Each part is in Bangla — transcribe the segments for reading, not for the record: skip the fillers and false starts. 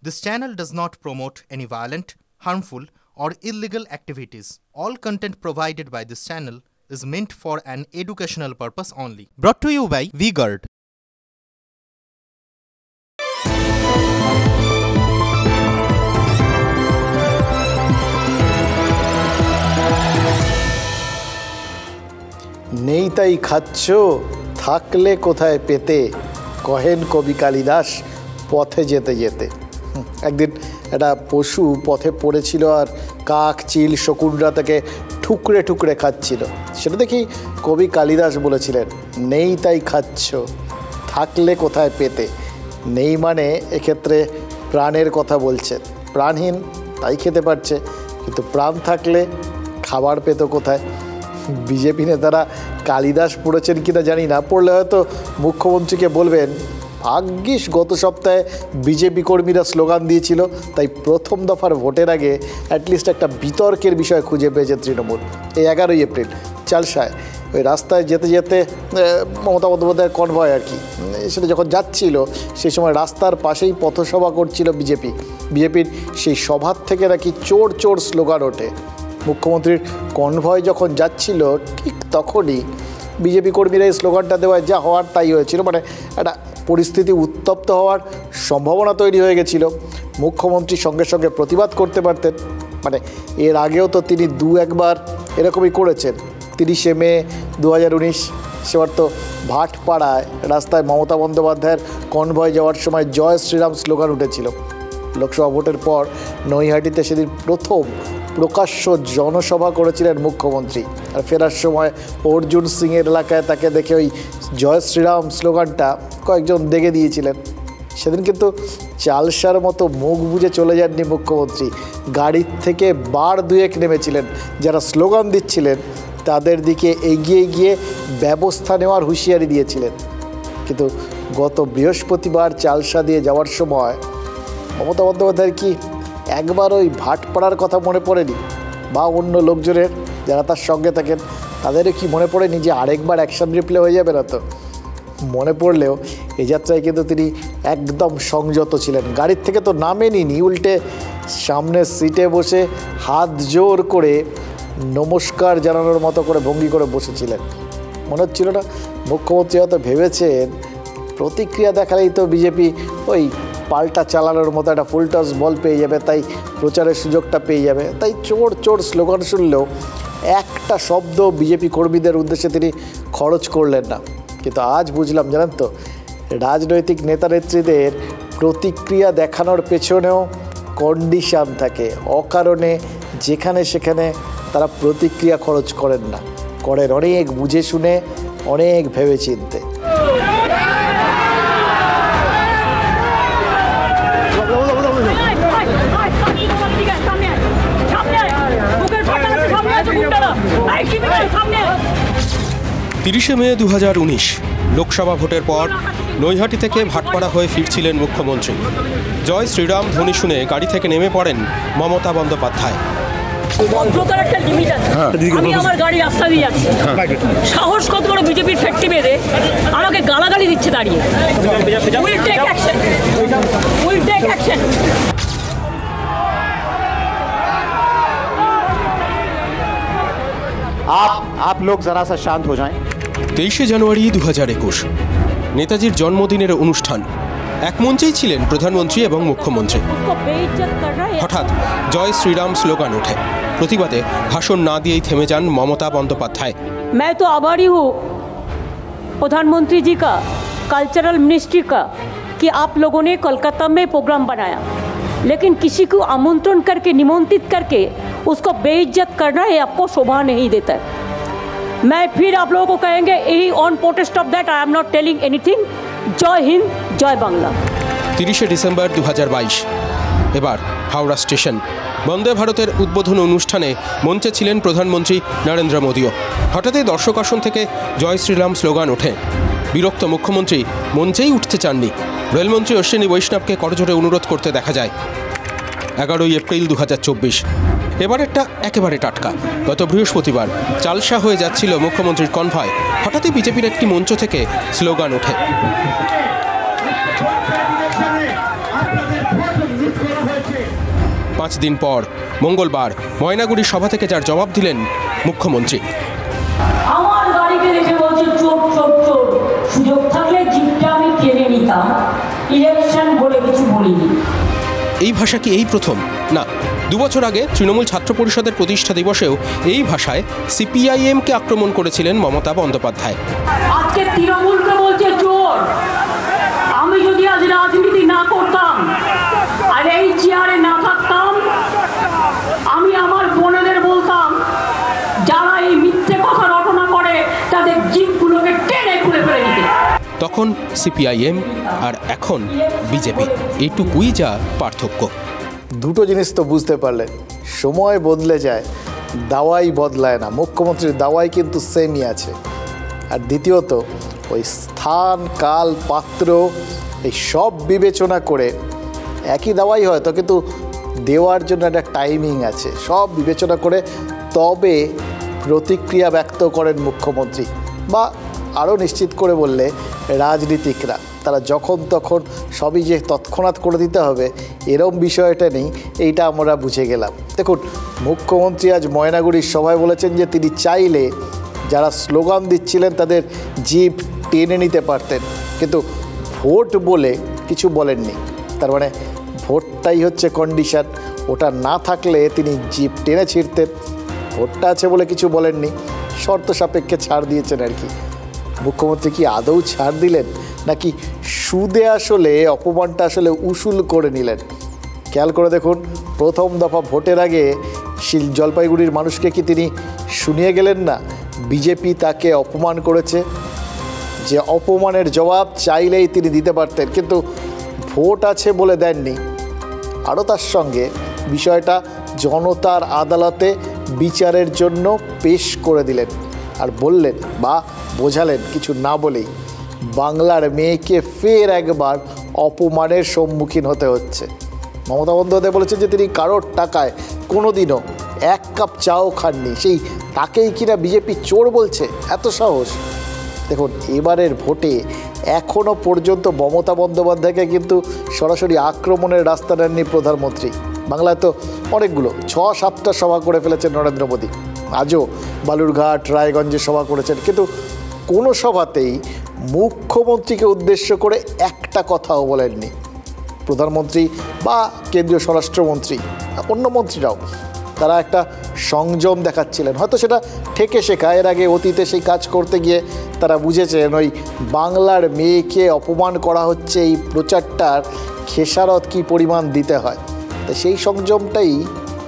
This channel does not promote any violent, harmful, or illegal activities. All content provided by this channel is meant for an educational purpose only. Brought to you by V-Guard. নেই তাই খাচ্ছ থাকলে কোথায় পেতে কহেন কবি কালিদাস পথে যেতে যেতে। একদিন একটা পশু পথে পড়েছিল আর কাক চিল শকুনরা তাকে ঠুকরে ঠুকরে খাচ্ছিল। সেটা দেখি কবি কালিদাস বলেছিলেন, নেই তাই খাচ্ছ থাকলে কোথায় পেতে। নেই মানে এক্ষেত্রে প্রাণের কথা বলছেন। প্রাণহীন তাই খেতে পারছে, কিন্তু প্রাণ থাকলে খাবার পেত কোথায়। বিজেপি নেতারা কালিদাস পড়েছেন কিনা জানি না, পড়লে হয়তো মুখ্যমন্ত্রীকে বলবেন, ভাগ্যিস গত সপ্তাহে বিজেপি কর্মীরা স্লোগান দিয়েছিল, তাই প্রথম দফার ভোটের আগে অ্যাটলিস্ট একটা বিতর্কের বিষয় খুঁজে পেয়েছে তৃণমূল। এই 11ই এপ্রিল চালসায় ওই রাস্তায় যেতে যেতে মমতা বন্দ্যোপাধ্যায়ের কনভয় আর কি, সেটা যখন যাচ্ছিল সেই সময় রাস্তার পাশেই পথসভা করছিল বিজেপির সেই সভার থেকে নাকি চোর চোর স্লোগান ওঠে। মুখ্যমন্ত্রীর কনভয় যখন যাচ্ছিল ঠিক তখনই বিজেপি কর্মীরা এই স্লোগানটা দেওয়ায় যা হওয়ার তাই হয়েছিল। মানে একটা পরিস্থিতি উত্তপ্ত হওয়ার সম্ভাবনা তৈরি হয়ে গেছিল। মুখ্যমন্ত্রী সঙ্গে সঙ্গে প্রতিবাদ করতে পারতেন। মানে এর আগেও তো তিনি একবার এরকমই করেছেন। 30শে মে 2019 সেবার তো ভাটপাড়ায় রাস্তায় মমতা বন্দ্যোপাধ্যায়ের কনভয় যাওয়ার সময় জয় শ্রীরাম স্লোগান উঠেছিল। লোকসভা ভোটের পর নৈহাটিতে সেদিন প্রথম প্রকাশ্য জনসভা করেছিলেন মুখ্যমন্ত্রী। আর ফেরার সময় অর্জুন সিংয়ের এলাকায় তাকে দেখে ওই জয় শ্রীরাম স্লোগানটা কয়েকজন দেখে দিয়েছিলেন। সেদিন কিন্তু চালসার মতো মুখ বুজে চলে যাননি মুখ্যমন্ত্রী, গাড়ির থেকে বার দুয়েক নেমেছিলেন। যারা স্লোগান দিচ্ছিলেন তাদের দিকে এগিয়ে গিয়ে ব্যবস্থা নেওয়ার হুঁশিয়ারি দিয়েছিলেন। কিন্তু গত বৃহস্পতিবার চালসা দিয়ে যাওয়ার সময় মমতা বন্দ্যোপাধ্যায়ের কি একবার ওই ভাটপাড়ার কথা মনে পড়েনি? বা অন্য লোকজনের যারা তার সঙ্গে থাকেন তাদেরও কি মনে পড়েনি যে আরেকবার অ্যাকশন রিপ্লে হয়ে যাবে না তো? মনে পড়লেও এই যাত্রায় কিন্তু তিনি একদম সংযত ছিলেন। গাড়ির থেকে তো নামেনি, উল্টে সামনের সিটে বসে হাত জোর করে নমস্কার জানানোর মতো করে ভঙ্গি করে বসেছিলেন। মনে হচ্ছিল না মুখ্যমন্ত্রী হয়তো ভেবেছেন প্রতিক্রিয়া দেখালেই তো বিজেপি ওই পাল্টা চালানোর মতো একটা ফুল টস বল পেয়ে যাবে, তাই প্রচারের সুযোগটা পেয়ে যাবে। তাই চোর চোর স্লোগান শুনলেও একটা শব্দ বিজেপি কর্মীদের উদ্দেশ্যে তিনি খরচ করলেন না। কিন্তু আজ বুঝলাম, জানেন তো, রাজনৈতিক নেতা নেত্রীদের প্রতিক্রিয়া দেখানোর পেছনেও কন্ডিশান থাকে। অকারণে যেখানে সেখানে তারা প্রতিক্রিয়া খরচ করেন না, করেন অনেক বুঝে শুনে, অনেক ভেবে চিনতে। 30শে মে 2019 লোকসভা ভোটের পর নৈহাটি থেকে ভাটপাড়া হয়ে ফিরছিলেন মুখ্যমন্ত্রী। জয় শ্রীরাম ধ্বনি শুনে গাড়ি থেকে নেমে পড়েন মমতা বন্দ্যোপাধ্যায়। ভদ্রতার একটা লিমিট আছে। আমি আমার গাড়ি রাস্তা দিয়ে যাচ্ছি, সাহস কত বড় বিজেপির ফ্যাক্টরি বেঁধে আমাকে গালাগালি দিচ্ছে দাঁড়িয়ে। Will take action, will take action. आप लोग जरा सा शांत हो जाएं। 23শে জানুয়ারি 2021 নেতাজির জন্মদিনের অনুষ্ঠান। এক মঞ্চেই ছিলেন প্রধানমন্ত্রী এবং মুখ্যমন্ত্রী। হঠাৎ জয় শ্রীরাম স্লোগান ওঠে। প্রতিবাদে ভাষণ না দিয়েই থেমে যান মমতা বন্দ্যোপাধ্যায়। मैं तो आभारी हूँ प्रधानमंत्री जी का, कल्चरल मिनिस्ट्री का, कि आप लोगों ने कोलकाता में प्रोग्राम बनाया, लेकिन किसी को आमंत्रण करके, निमंत्रित करके उसको बेइज्जत करना ये आपको शोभा नहीं देता है। मैं फिर आप लोगों को कहेंगे, यही on protest of that I am not telling anything. जय हिंद, जय बांग्ला। 30শে ডিসেম্বর 2022 এবার হাওড়া স্টেশন। বন্দে ভারতের উদ্বোধন অনুষ্ঠানে মঞ্চে ছিলেন প্রধানমন্ত্রী নরেন্দ্র মোদীও। হঠাৎই দর্শক আসন থেকে জয় শ্রীরাম স্লোগান ওঠে। বিরক্ত মুখ্যমন্ত্রী মঞ্চেই উঠতে চাননি। রেলমন্ত্রী অশ্বিনী বৈষ্ণবকে করজোড়ে অনুরোধ করতে দেখা যায়। 11ই এপ্রিল 2024 এবারেরটা একেবারে টাটকা। গত বৃহস্পতিবার চালসা হয়ে যাচ্ছিল মুখ্যমন্ত্রীর কনভয়। হঠাৎই বিজেপির একটি মঞ্চ থেকে স্লোগান ওঠে। 5 দিন পর মঙ্গলবার ময়নাগুড়ির সভা থেকে যার জবাব দিলেন মুখ্যমন্ত্রী। আমার গাড়িকে দেখে বলছে চোর চোর চোর, সুযোগ থাকলে জিপটা আমি কেড়ে নিতাম, ইলেকশন বলে কিছু বলিনি। এই ভাষা কি এই প্রথম? না, 2 বছর আগে তৃণমূল ছাত্র পরিষদের প্রতিষ্ঠা দিবসেও এই ভাষায় সিপিআইএমকে আক্রমণ করেছিলেন মমতা বন্দ্যোপাধ্যায়। আজকে তৃণমূলকে বলছে চোর। আমি যদি আজ রাজনীতি না করতাম আর এই চেয়ারে না থাকতাম, আমি আমার বোনেদের বলতাম যারা এই মিথ্যে কথা রটনা করে তাদের জিপগুলোকে টেনে খুলে ফেলে দিতে। তখন সিপিআইএম আর এখন বিজেপি, এইটুকুই যা পার্থক্য। দুটো জিনিস তো বুঝতে পারলেন, সময় বদলে যায়, দাওয়াই বদলায় না। মুখ্যমন্ত্রীর দাওয়াই কিন্তু সেমই আছে। আর দ্বিতীয়ত ওই স্থান, কাল, পাত্র এই সব বিবেচনা করে একই দাওয়াই হয়তো, কিন্তু দেওয়ার জন্য একটা টাইমিং আছে। সব বিবেচনা করে তবে প্রতিক্রিয়া ব্যক্ত করেন মুখ্যমন্ত্রী, বা আরও নিশ্চিত করে বললে রাজনীতিকরা। তারা যখন তখন সবই যে তৎক্ষণাৎ করে দিতে হবে এরম বিষয়টা নেই, এইটা আমরা বুঝে গেলাম। দেখুন, মুখ্যমন্ত্রী আজ ময়নাগুড়ির সভায় বলেছেন যে তিনি চাইলে যারা স্লোগান দিচ্ছিলেন তাদের জিপ টেনে নিতে পারতেন, কিন্তু ভোট বলে কিছু বলেননি। তার মানে ভোটটাই হচ্ছে কন্ডিশন, ওটা না থাকলে তিনি জিপ টেনে ছিঁড়তেন। ভোটটা আছে বলে কিছু বলেননি, শর্ত সাপেক্ষে ছাড় দিয়েছেন আর কি। মুখ্যমন্ত্রী কি আদৌ ছাড় দিলেন, নাকি সুদে আসলে অপমানটা আসলে উসুল করে নিলেন? খেয়াল করে দেখুন, প্রথম দফা ভোটের আগে জলপাইগুড়ির মানুষকে কি তিনি শুনিয়ে গেলেন না বিজেপি তাকে অপমান করেছে, যে অপমানের জবাব চাইলেই তিনি দিতে পারতেন, কিন্তু ভোট আছে বলে দেননি। আরও তার সঙ্গে বিষয়টা জনতার আদালতে বিচারের জন্য পেশ করে দিলেন, আর বললেন বা বোঝালেন কিছু না বলেই বাংলার মেয়েকে ফের একবার অপমানের সম্মুখীন হতে হচ্ছে। মমতা বন্দ্যোপাধ্যায় বলেছেন যে তিনি কারোর টাকায় কোনোদিনও 1 কাপ চাও খাননি, সেই তাকেই কিনা বিজেপি চোর বলছে। এত সাহস! দেখুন, এবারের ভোটে এখনও পর্যন্ত মমতা বন্দ্যোপাধ্যায়কে কিন্তু সরাসরি আক্রমণের রাস্তা নেননি প্রধানমন্ত্রী। বাংলায় তো অনেকগুলো 6-7টা সভা করে ফেলেছেন নরেন্দ্র মোদী। আজও বালুরঘাট, রায়গঞ্জে সভা করেছেন, কিন্তু কোনো সভাতেই মুখ্যমন্ত্রীকে উদ্দেশ্য করে একটা কথাও বলেননি। প্রধানমন্ত্রী বা কেন্দ্রীয় স্বরাষ্ট্রমন্ত্রী, অন্য মন্ত্রীরাও তারা একটা সংযম দেখাচ্ছিলেন। হয়তো সেটা ঠেকে শেখা, এর আগে অতীতে সেই কাজ করতে গিয়ে তারা বুঝেছেন ওই বাংলার মেয়েকে অপমান করা হচ্ছে, এই প্রচারটার খেসারত কী পরিমাণ দিতে হয়। তো সেই সংযমটাই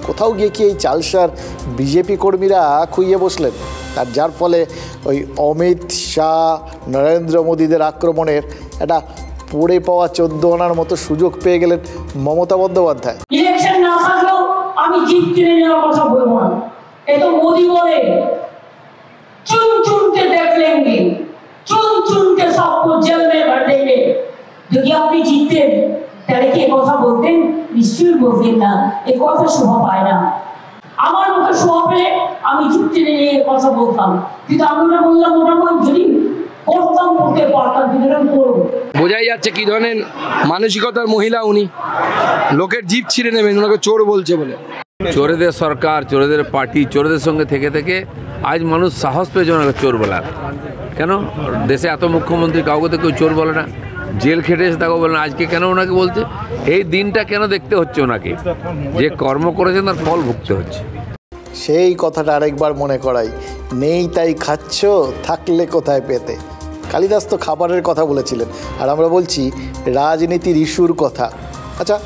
কোথাও গিয়ে কি এই চালসার বিজেপি কর্মীরা খুইয়ে বসলেন, আর যার ফলে ওই অমিত শাহ, নরেন্দ্র মোদীদের আক্রমণের একটা পড়ে পাওয়া 14 আনার মতো সুযোগ পেয়ে গেলেন মমতা বন্দ্যোপাধ্যায়। ইলেকশন না থাকলেও আমি জিত কিনে নেওয়ার কথা বলবো না। এ তো মোদী বলে চুন চুনকে দেখ লেঙ্গে, চুন চুনকে সবকো জেল মে ভর দেंगे। যদি আপনি জিততেন তাহলে কি কথা বলতেন? নিশ্চয়ই বলতেন না, এ কথা শোভা পায় না। আমার মুখে শোভা পেলে আমি জিত কিনে নিয়ে কথা বলতাম, কিন্তু আমি ওটা বললাম মোটামুটি যদি করতাম করতে পারতাম, কিন্তু এরকম করবো। বোঝাই যাচ্ছে কি ধরনের মানসিকতার মহিলা উনি। লোকের জিপ ছিঁড়ে নেবেন, ওনাকে চোর বলছে বলে। চোরেদের সরকার, চোরেদের পার্টি, চোরেদের সঙ্গে থেকে থেকে আজ মানুষ সাহস পেয়েছে ওনাকে চোর বলার। কেন দেশে এত মুখ্যমন্ত্রী, কাউকে তো কেউ চোর বলে না, জেল খেটে এসে তাকেও বলে না। আজকে কেন ওনাকে বলছে? এই দিনটা কেন দেখতে হচ্ছে ওনাকে? যে কর্ম করেছেন তার ফল ভুগতে হচ্ছে। সেই কথাটা আরেকবার মনে করাই, নেই তাই খাচ্ছ, থাকলে কোথায় পেতে। কালিদাস তো খাবারের কথা বলেছিলেন, আর আমরা বলছি রাজনীতির ইস্যুর কথা। আচ্ছা,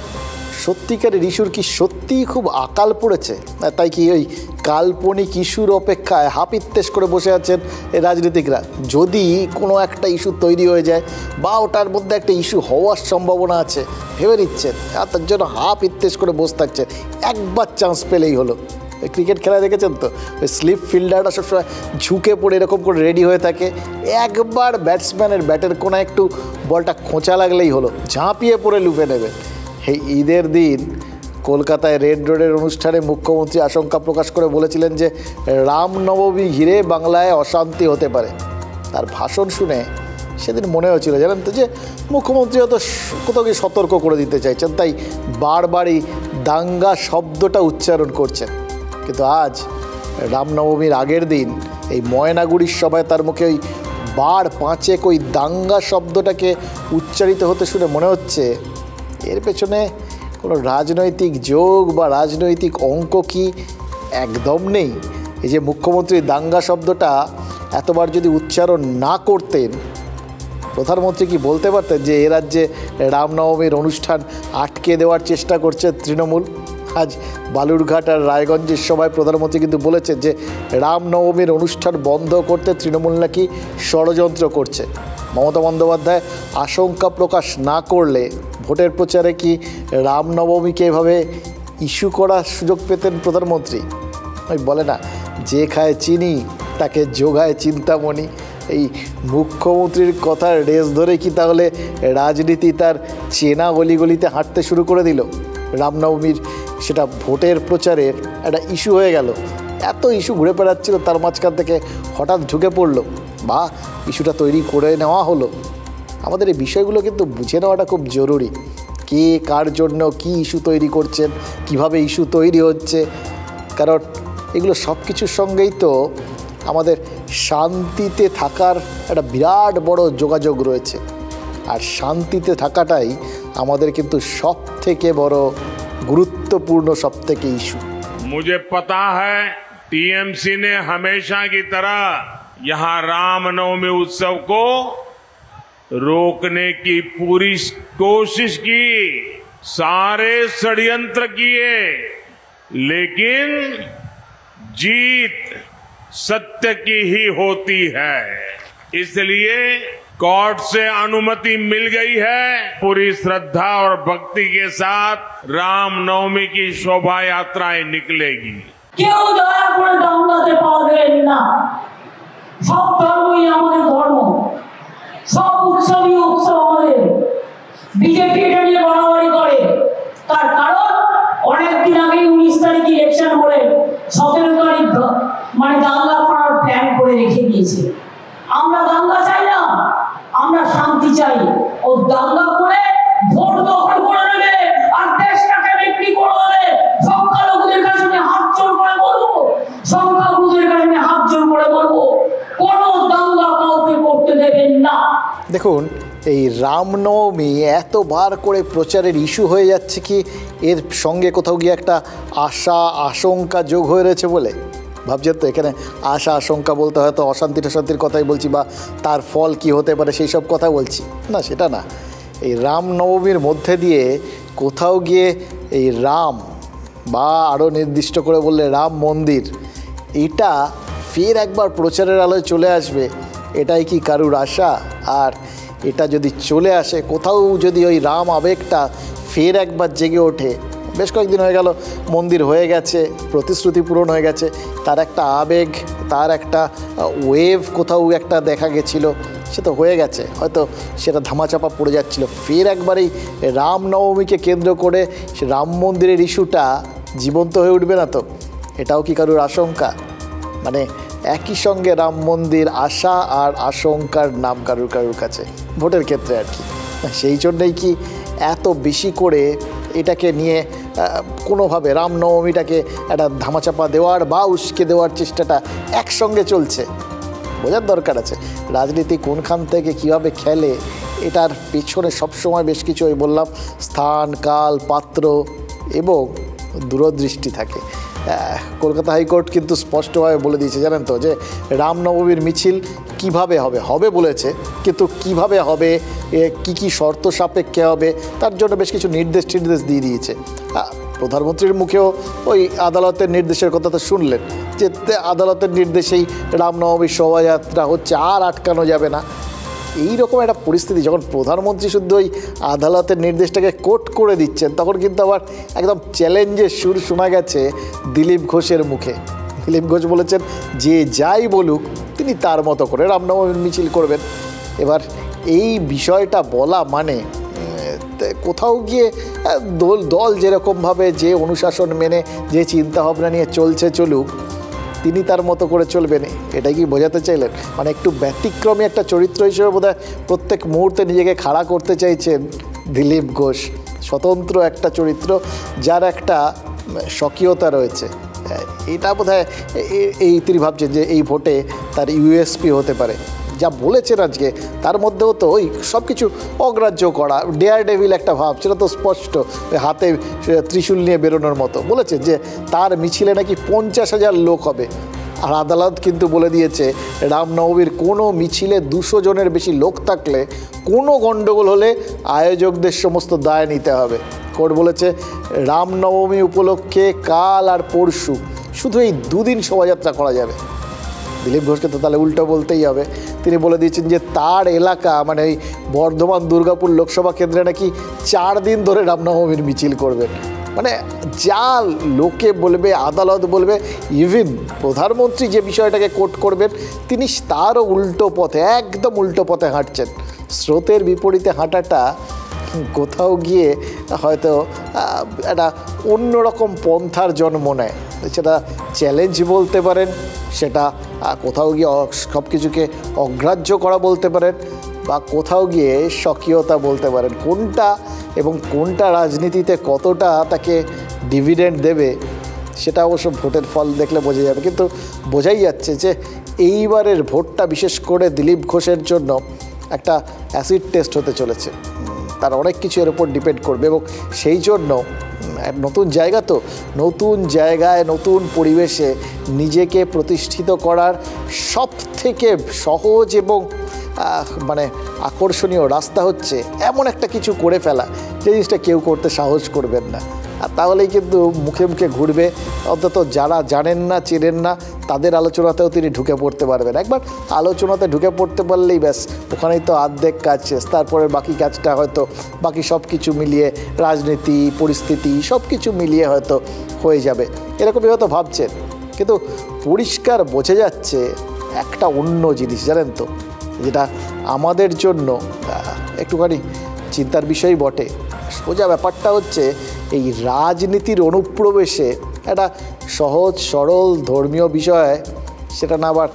সত্যিকারের ইস্যুর কি সত্যিই খুব আকাল পড়েছে? তাই কি ওই কাল্পনিক ইস্যুর অপেক্ষায় হাপিত্তেশ করে বসে আছেন এই রাজনীতিকরা? যদি কোনো একটা ইস্যু তৈরি হয়ে যায় বা ওটার মধ্যে একটা ইস্যু হওয়ার সম্ভাবনা আছে ভেবে নিচ্ছেন, আর তার জন্য হাপিত্তেশ করে বসে থাকছেন। একবার চান্স পেলেই হলো। ওই ক্রিকেট খেলা দেখেছেন তো, ওই স্লিপ ফিল্ডাররা সবসময় ঝুঁকে পড়ে এরকম করে রেডি হয়ে থাকে। একবার ব্যাটসম্যানের ব্যাটের কোনায় একটু বলটা খোঁচা লাগলেই হলো, ঝাঁপিয়ে পড়ে লুফে নেবে। এই ঈদের দিন কলকাতায় রেড রোডের অনুষ্ঠানে মুখ্যমন্ত্রী আশঙ্কা প্রকাশ করে বলেছিলেন যে রামনবমী ঘিরে বাংলায় অশান্তি হতে পারে। তার ভাষণ শুনে সেদিন মনে হয়েছিল, জানেন তো, যে মুখ্যমন্ত্রী হয়তো কোথাও গিয়ে সতর্ক করে দিতে চাইছেন, তাই বারবারই দাঙ্গা শব্দটা উচ্চারণ করছেন। কিন্তু আজ রামনবমীর আগের দিন এই ময়নাগুড়ির সভায় তার মুখে ওই বার পাঁচেক ওই দাঙ্গা শব্দটাকে উচ্চারিত হতে শুনে মনে হচ্ছে এর পেছনে কোনো রাজনৈতিক যোগ বা রাজনৈতিক অঙ্ক কি একদম নেই। এই যে মুখ্যমন্ত্রী দাঙ্গা শব্দটা এতবার যদি উচ্চারণ না করতেন, প্রধানমন্ত্রী কি বলতে পারতেন যে এ রাজ্যে রামনবমীর অনুষ্ঠান আটকে দেওয়ার চেষ্টা করছে তৃণমূল? আজ বালুরঘাট আর রায়গঞ্জের সভায় প্রধানমন্ত্রী কিন্তু বলেছেন যে রামনবমীর অনুষ্ঠান বন্ধ করতে তৃণমূল নাকি ষড়যন্ত্র করছে। মমতা বন্দ্যোপাধ্যায় আশঙ্কা প্রকাশ না করলে ভোটের প্রচারে কি রামনবমীকে এভাবে ইস্যু করার সুযোগ পেতেন প্রধানমন্ত্রী? ওই বলে না, যে খায় চিনি তাকে যোগায় চিন্তামণি। এই মুখ্যমন্ত্রীর কথার রেস ধরে কি তাহলে রাজনীতি তার চেনা গলিগলিতে হাঁটতে শুরু করে দিল? রামনবমীর সেটা ভোটের প্রচারের একটা ইস্যু হয়ে গেল। এত ইস্যু ঘুরে বেড়াচ্ছিল, তার মাঝখান থেকে হঠাৎ ঢুকে পড়লো বা ইস্যুটা তৈরি করে নেওয়া হলো। আমাদের এই বিষয়গুলো কিন্তু বুঝে নেওয়াটা খুব জরুরি। কে কার জন্য কি ইস্যু তৈরি করছেন, কিভাবে ইস্যু তৈরি হচ্ছে, কারণ এগুলো সব কিছুর সঙ্গেই তো আমাদের শান্তিতে থাকার একটা বিরাট বড় যোগাযোগ রয়েছে। আর শান্তিতে থাকাটাই আমাদের কিন্তু সব থেকে বড় গুরুত্বপূর্ণ সব থেকে ইস্যু। मुझे पता है टीएमसी ने हमेशा की तरह यहाँ रामनवमी उत्सव को रोकने की पूरी कोशिश की, सारे षड्यंत्र किए, लेकिन जीत सत्य की ही होती है। इसलिए कोर्ट से अनुमति मिल गई है। पूरी श्रद्धा और भक्ति के साथ रामनवमी की शोभा यात्राएं निकलेगी। কেউ দয়া করে দাঙ্গাতে পা দেবেন না। সব ধর্মই আমাদের ধর্ম, সব উৎসবই উৎসব আমাদের। বিজেপি এটা নিয়ে বাড়াবাড়ি করে, তার কারণ অনেকদিন আগে 19 তারিখ ইলেকশন বলে 17 তারিখ মানে দাঙ্গা করার প্ল্যান করে রেখে দিয়েছে। আমরা দাঙ্গা চাই না, আমরা শান্তি চাই। ও দাঙ্গা করে ভোট দখল করে নেবে আর দেশটাকে বিক্রি করে দেবে। সংখ্যালঘুদের কাছে আমি হাত জোর করে বলবো, সংখ্যালঘুদের কাছে আমি হাত জোর করে বলবো, কোনো দাঙ্গা কাউকে করতে দেবেন না। দেখুন, এই রামনবমী এতবার করে প্রচারের ইস্যু হয়ে যাচ্ছে কি এর সঙ্গে কোথাও গিয়ে একটা আশা আশঙ্কা যোগ হয়ে রয়েছে বলে ভাবছেন তো? এখানে আশা আশঙ্কা বলতে হয়তো অশান্তি টশান্তির কথাই বলছি বা তার ফল কি হতে পারে সেই সব কথা বলছি না, সেটা না। এই রামনবমীর মধ্যে দিয়ে কোথাও গিয়ে এই রাম বা আরও নির্দিষ্ট করে বললে রাম মন্দির, এটা ফের একবার প্রচারের আলোয় চলে আসবে, এটাই কি কারুর আশা? আর এটা যদি চলে আসে, কোথাও যদি ওই রাম আবেগটা ফের একবার জেগে ওঠে, বেশ কয়েকদিন হয়ে গেল মন্দির হয়ে গেছে, প্রতিশ্রুতি পূরণ হয়ে গেছে, তার একটা আবেগ, তার একটা ওয়েভ কোথাও একটা দেখা গেছিলো, সে তো হয়ে গেছে, হয়তো সেটা ধামাচাপা পড়ে যাচ্ছিল। ফের একবার এই রামনবমীকে কেন্দ্র করে সে রাম মন্দিরের ইস্যুটা জীবন্ত হয়ে উঠবে না তো? এটাও কি কারুর আশঙ্কা? মানে একই সঙ্গে রাম মন্দির, আশা আর আশঙ্কার নাম কারুর কাছে ভোটের ক্ষেত্রে আর কি। সেই জন্যেই কি এত বেশি করে এটাকে নিয়ে কোনোভাবে রামনবমীটাকে একটা ধামাচাপা দেওয়ার বা উস্কে দেওয়ার চেষ্টাটা একসঙ্গে চলছে? বোঝার দরকার আছে রাজনীতি কোনখান থেকে কীভাবে খেলে, এটার পেছনে সবসময় বেশ কিছু ওই বললাম স্থান, কাল, পাত্র এবং দূরদৃষ্টি থাকে। কলকাতা হাইকোর্ট কিন্তু স্পষ্টভাবে বলে দিয়েছে, জানেন তো, যে রামনবমীর মিছিল কিভাবে হবে বলেছে, কিন্তু কিভাবে হবে, কি কি শর্ত সাপেক্ষে হবে, তার জন্য বেশ কিছু নির্দেশ দিয়ে দিয়েছে। প্রধানমন্ত্রীর মুখেও ওই আদালতের নির্দেশের কথা তো শুনলেন, যে আদালতের নির্দেশেই রামনবমীর শোভাযাত্রা হচ্ছে, আর আটকানো যাবে না। এই রকম একটা পরিস্থিতি যখন প্রধানমন্ত্রী শুদ্ধ ওই আদালতের নির্দেশটাকে কোট করে দিচ্ছেন, তখন কিন্তু আবার একদম চ্যালেঞ্জের সুর শোনা গেছে দিলীপ ঘোষের মুখে। দিলীপ ঘোষ বলেছেন যে যাই বলুক তিনি তার মতো করে রামনবমীর মিছিল করবেন। এবার এই বিষয়টা বলা মানে কোথাও গিয়ে দল যেরকমভাবে যে অনুশাসন মেনে যে চিন্তাভাবনা নিয়ে চলুক, তিনি তার মতো করে চলবেন, এটাই কি বোঝাতে চাইলেন? মানে একটু ব্যতিক্রমী একটা চরিত্র হিসেবে বোধহয় প্রত্যেক মুহূর্তে নিজেকে খাড়া করতে চাইছেন দিলীপ ঘোষ। স্বতন্ত্র একটা চরিত্র, যার একটা স্বকীয়তা রয়েছে। এটা বোধহয় তিনি ভাবছেন যে এই ভোটে তার ইউএসপি হতে পারে। যা বলেছেন আজকে, তার মধ্যেও তো ওই সব কিছু অগ্রাহ্য করা, ডেয়ার ডেভিল একটা ভাব, সেটা তো স্পষ্ট। হাতে ত্রিশূল নিয়ে বেরোনোর মতো বলেছেন যে তার মিছিলে নাকি 50,000 লোক হবে। আর আদালত কিন্তু বলে দিয়েছে রামনবমীর কোনো মিছিলে 200 জনের বেশি লোক থাকলে কোনো গণ্ডগোল হলে আয়োজকদের সমস্ত দায় নিতে হবে। কোর্ট বলেছে রামনবমী উপলক্ষে কাল আর পরশু শুধু এই 2 দিন শোভাযাত্রা করা যাবে। দিলীপ ঘোষকে তো তাহলে উল্টো বলতেই হবে। তিনি বলে দিয়েছেন যে তার এলাকা মানে এই বর্ধমান দুর্গাপুর লোকসভা কেন্দ্রে নাকি 4 দিন ধরে রামনবমীর মিছিল করবেন। মানে যা লোকে বলবে, আদালত বলবে, ইভিন প্রধানমন্ত্রী যে বিষয়টাকে কোট করবেন তিনি তারও উল্টো পথে, একদম উল্টো পথে হাঁটছেন। স্রোতের বিপরীতে হাঁটাটা কোথাও গিয়ে হয়তো একটা অন্যরকম পন্থার জন্ম নেয়। সেটা চ্যালেঞ্জ বলতে পারেন, সেটা কোথাও গিয়ে সব কিছুকে অগ্রাহ্য করা বলতে পারেন, বা কোথাও গিয়ে স্বকীয়তা বলতে পারেন। কোনটা এবং কোনটা রাজনীতিতে কতটা তাকে ডিভিডেন্ড দেবে সেটা অবশ্য ভোটের ফল দেখলে বোঝা যাবে। কিন্তু বোঝাই যাচ্ছে যে এইবারের ভোটটা বিশেষ করে দিলীপ ঘোষের জন্য একটা অ্যাসিড টেস্ট হতে চলেছে। তার অনেক কিছু এর উপর ডিপেন্ড করবে এবং সেই জন্য নতুন জায়গা, তো নতুন জায়গায় নতুন পরিবেশে নিজেকে প্রতিষ্ঠিত করার সব থেকে সহজ এবং মানে আকর্ষণীয় রাস্তা হচ্ছে এমন একটা কিছু করে ফেলা যে জিনিসটা কেউ করতে সাহস করবেন না। আর তাহলেই কিন্তু মুখে মুখে ঘুরবে। অন্তত যারা জানেন না, চেনেন না, তাদের আলোচনাতেও তিনি ঢুকে পড়তে পারবেন। একবার আলোচনাতে ঢুকে পড়তে পারলেই ব্যাস, ওখানেই তো অর্ধেক কাজ শেষ। তারপরে বাকি কাজটা হয়তো বাকি সব কিছু মিলিয়ে, রাজনীতি, পরিস্থিতি সব কিছু মিলিয়ে হয়তো হয়ে যাবে, এরকমই হয়তো ভাবছেন। কিন্তু পরিষ্কার বোঝা যাচ্ছে একটা অন্য জিনিস, জানেন তো, যেটা আমাদের জন্য একটুখানি চিন্তার বিষয়ই বটে। সোজা ব্যাপারটা হচ্ছে এই রাজনীতির অনুপ্রবেশে একটা সহজ সরল ধর্মীয় বিষয় সেটা না আবার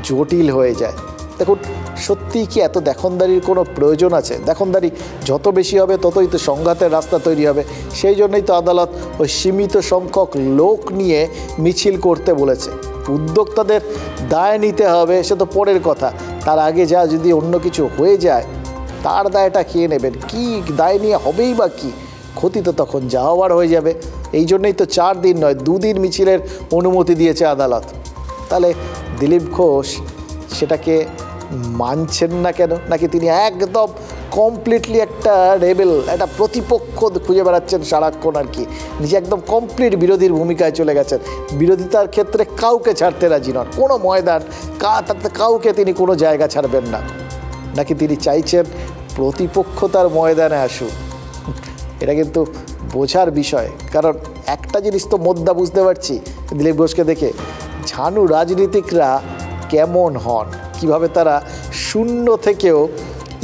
জটিল হয়ে যায়। দেখুন, সত্যিই কি এত দেখনদারির কোনো প্রয়োজন আছে? দেখনদারি যত বেশি হবে ততই তো সংঘাতের রাস্তা তৈরি হবে। সেই জন্যই তো আদালত ওই সীমিত সংখ্যক লোক নিয়ে মিছিল করতে বলেছে। উদ্যোক্তাদের দায় নিতে হবে সে তো পরের কথা, তার আগে যা যদি অন্য কিছু হয়ে যায় তার দায়টা কে নেবেন? কি দায় নিয়ে হবেই বা কী? ক্ষতি তো তখন যা হওয়ার হয়ে যাবে। এই জন্যই তো 4 দিন নয় 2 দিন মিছিলের অনুমতি দিয়েছে আদালত। তাহলে দিলীপ ঘোষ সেটাকে মানছেন না কেন? নাকি তিনি একদম কমপ্লিটলি একটা রেবেল, একটা প্রতিপক্ষ খুঁজে বেড়াচ্ছেন সারাক্ষণ আর কি, নিজে একদম কমপ্লিট বিরোধীর ভূমিকায় চলে গেছেন, বিরোধিতার ক্ষেত্রে কাউকে ছাড়তে রাজি নন, কোনো ময়দান তাতে কাউকে তিনি কোনো জায়গা ছাড়বেন না? নাকি তিনি চাইছেন প্রতিপক্ষতার ময়দানে আসুন? এটা কিন্তু বোঝার বিষয়। কারণ একটা জিনিস তো মোদ্দা বুঝতে পারছি দিলীপ ঘোষকে দেখে, ঝানু রাজনীতিকরা কেমন হন, কিভাবে তারা শূন্য থেকেও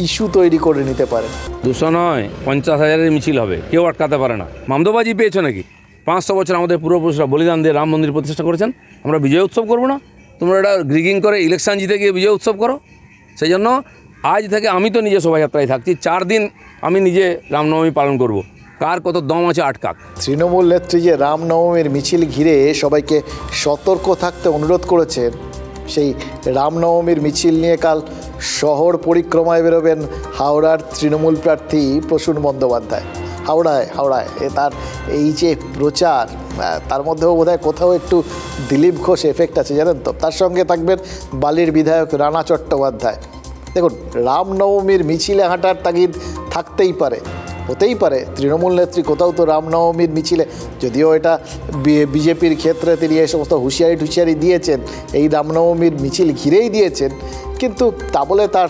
ইস্যু তৈরি করে নিতে পারে। 200 নয় 50,000-এর মিছিল হবে, কেউ আটকাতে পারে না। মামদোবাজি পেয়েছো নাকি? 500 বছর আমাদের পূর্বপুরুষরা বলিদান দিয়ে রাম মন্দির প্রতিষ্ঠা করেছেন। আমরা বিজয় উৎসব করবো না? তোমরা এটা গ্রিগিং করে ইলেকশন জিতে গিয়ে বিজয় উৎসব করো। সেই জন্য আজ থেকে আমি তো নিজে শোভাযাত্রায় থাকছি, 4 দিন আমি নিজে রামনবমী পালন করব। কার কত দম আছে আটকাক। তৃণমূল নেত্রী যে রামনবমীর মিছিল ঘিরে সবাইকে সতর্ক থাকতে অনুরোধ করেছেন, সেই রামনবমীর মিছিল নিয়ে কাল শহর পরিক্রমায় বেরোবেন হাওড়ার তৃণমূল প্রার্থী প্রসূন বন্দ্যোপাধ্যায়। হাওড়ায় তার এই যে প্রচার, তার মধ্যেও বোধহয় কোথাও একটু দিলীপ ঘোষ এফেক্ট আছে, জানেন তো। তার সঙ্গে থাকবেন বালির বিধায়ক রানা চট্টোপাধ্যায়। দেখুন, রামনবমীর মিছিলে হাঁটার তাগিদ থাকতেই পারে, হতেই পারে তৃণমূল নেত্রী কোথাও তো রামনবমীর মিছিলে, যদিও এটা বিজেপির ক্ষেত্রে তিনি এই সমস্ত হুঁশিয়ারি দিয়েছেন, এই রামনবমীর মিছিল ঘিরেই দিয়েছেন, কিন্তু তা বলে তার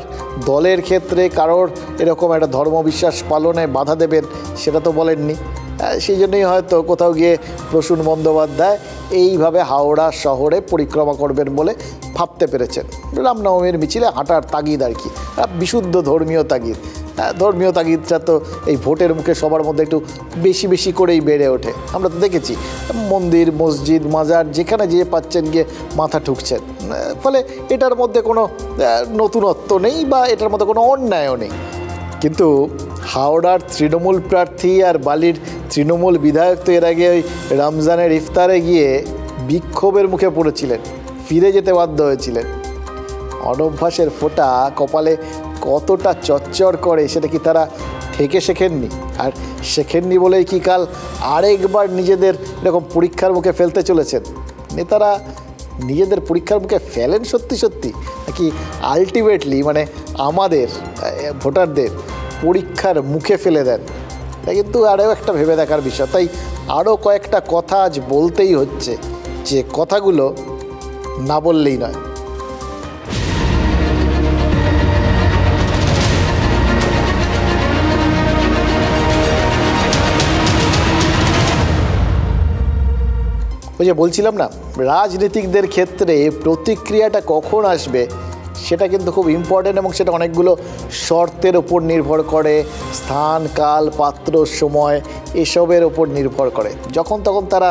দলের ক্ষেত্রে কারোর এরকম একটা ধর্মবিশ্বাস পালনে বাধা দেবেন সেটা তো বলেননি। সেই জন্যই হয়তো কোথাও গিয়ে প্রসূন বন্দ্যোপাধ্যায় এইভাবে হাওড়া শহরে পরিক্রমা করবেন বলে ভাবতে পেরেছেন। রামনবমীর মিছিলে হাঁটার তাগিদ আর কি, বিশুদ্ধ ধর্মীয় তাগিদ। ধর্মীয় তাগিদটা তো এই ভোটের মুখে সবার মধ্যে একটু বেশি করেই বেড়ে ওঠে। আমরা তো দেখেছি মন্দির, মসজিদ, মাজার যেখানে যেয়ে পাচ্ছেন গিয়ে মাথা ঠুকছেন। ফলে এটার মধ্যে কোনো নতুনত্ব নেই বা এটার মধ্যে কোনো অন্যায়ও নেই। কিন্তু হাওড়ার তৃণমূল প্রার্থী আর বালির তৃণমূল বিধায়ক তো এর আগে ওই রমজানের ইফতারে গিয়ে বিক্ষোভের মুখে পড়েছিলেন, ফিরে যেতে বাধ্য হয়েছিলেন। অনভ্যাসের ফোঁটা কপালে কতটা চচ্চর করে সেটা কি তারা থেকে শেখেননি? আর শেখেননি বলেই কি কাল আরেকবার নিজেদের এরকম পরীক্ষার মুখে ফেলতে চলেছেন? নেতারা নিজেদের পরীক্ষার মুখে ফেলেন সত্যি সত্যি, নাকি আলটিমেটলি মানে আমাদের ভোটারদের পরীক্ষার মুখে ফেলে দেন? এটা কিন্তু আরও একটা ভেবে দেখার বিষয়। তাই আরও কয়েকটা কথা আজ বলতেই হচ্ছে, যে কথাগুলো না বললেই নয়। ওই যে বলছিলাম না, রাজনীতিকদের ক্ষেত্রে প্রতিক্রিয়াটা কখন আসবে সেটা কিন্তু খুব ইম্পর্টেন্ট, এবং সেটা অনেকগুলো শর্তের ওপর নির্ভর করে, স্থান, কাল, পাত্র, সময় এসবের ওপর নির্ভর করে। যখন তখন তারা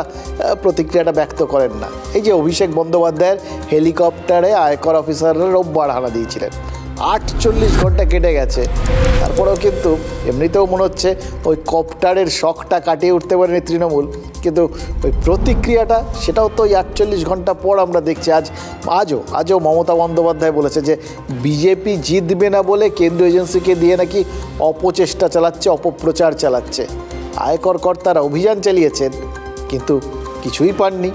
প্রতিক্রিয়াটা ব্যক্ত করেন না। এই যে অভিষেক বন্দ্যোপাধ্যায়ের হেলিকপ্টারে আয়কর অফিসাররা রোববার হানা দিয়েছিলেন, 48 ঘন্টা কেটে গেছে, তারপরেও কিন্তু এমনিতেও মনে হচ্ছে ওই কপ্টারের শখটা কাটিয়ে উঠতে পারেনি তৃণমূল। কিন্তু ওই প্রতিক্রিয়াটা সেটাও তো ওই 48 ঘন্টা পর আমরা দেখছি। আজও মমতা বন্দ্যোপাধ্যায় বলেছে যে বিজেপি জিতবে না বলে কেন্দ্রীয় এজেন্সিকে দিয়ে নাকি অপচেষ্টা চালাচ্ছে, অপপ্রচার চালাচ্ছে। আয়কর কর্তারা অভিযান চালিয়েছেন কিন্তু কিছুই পাননি,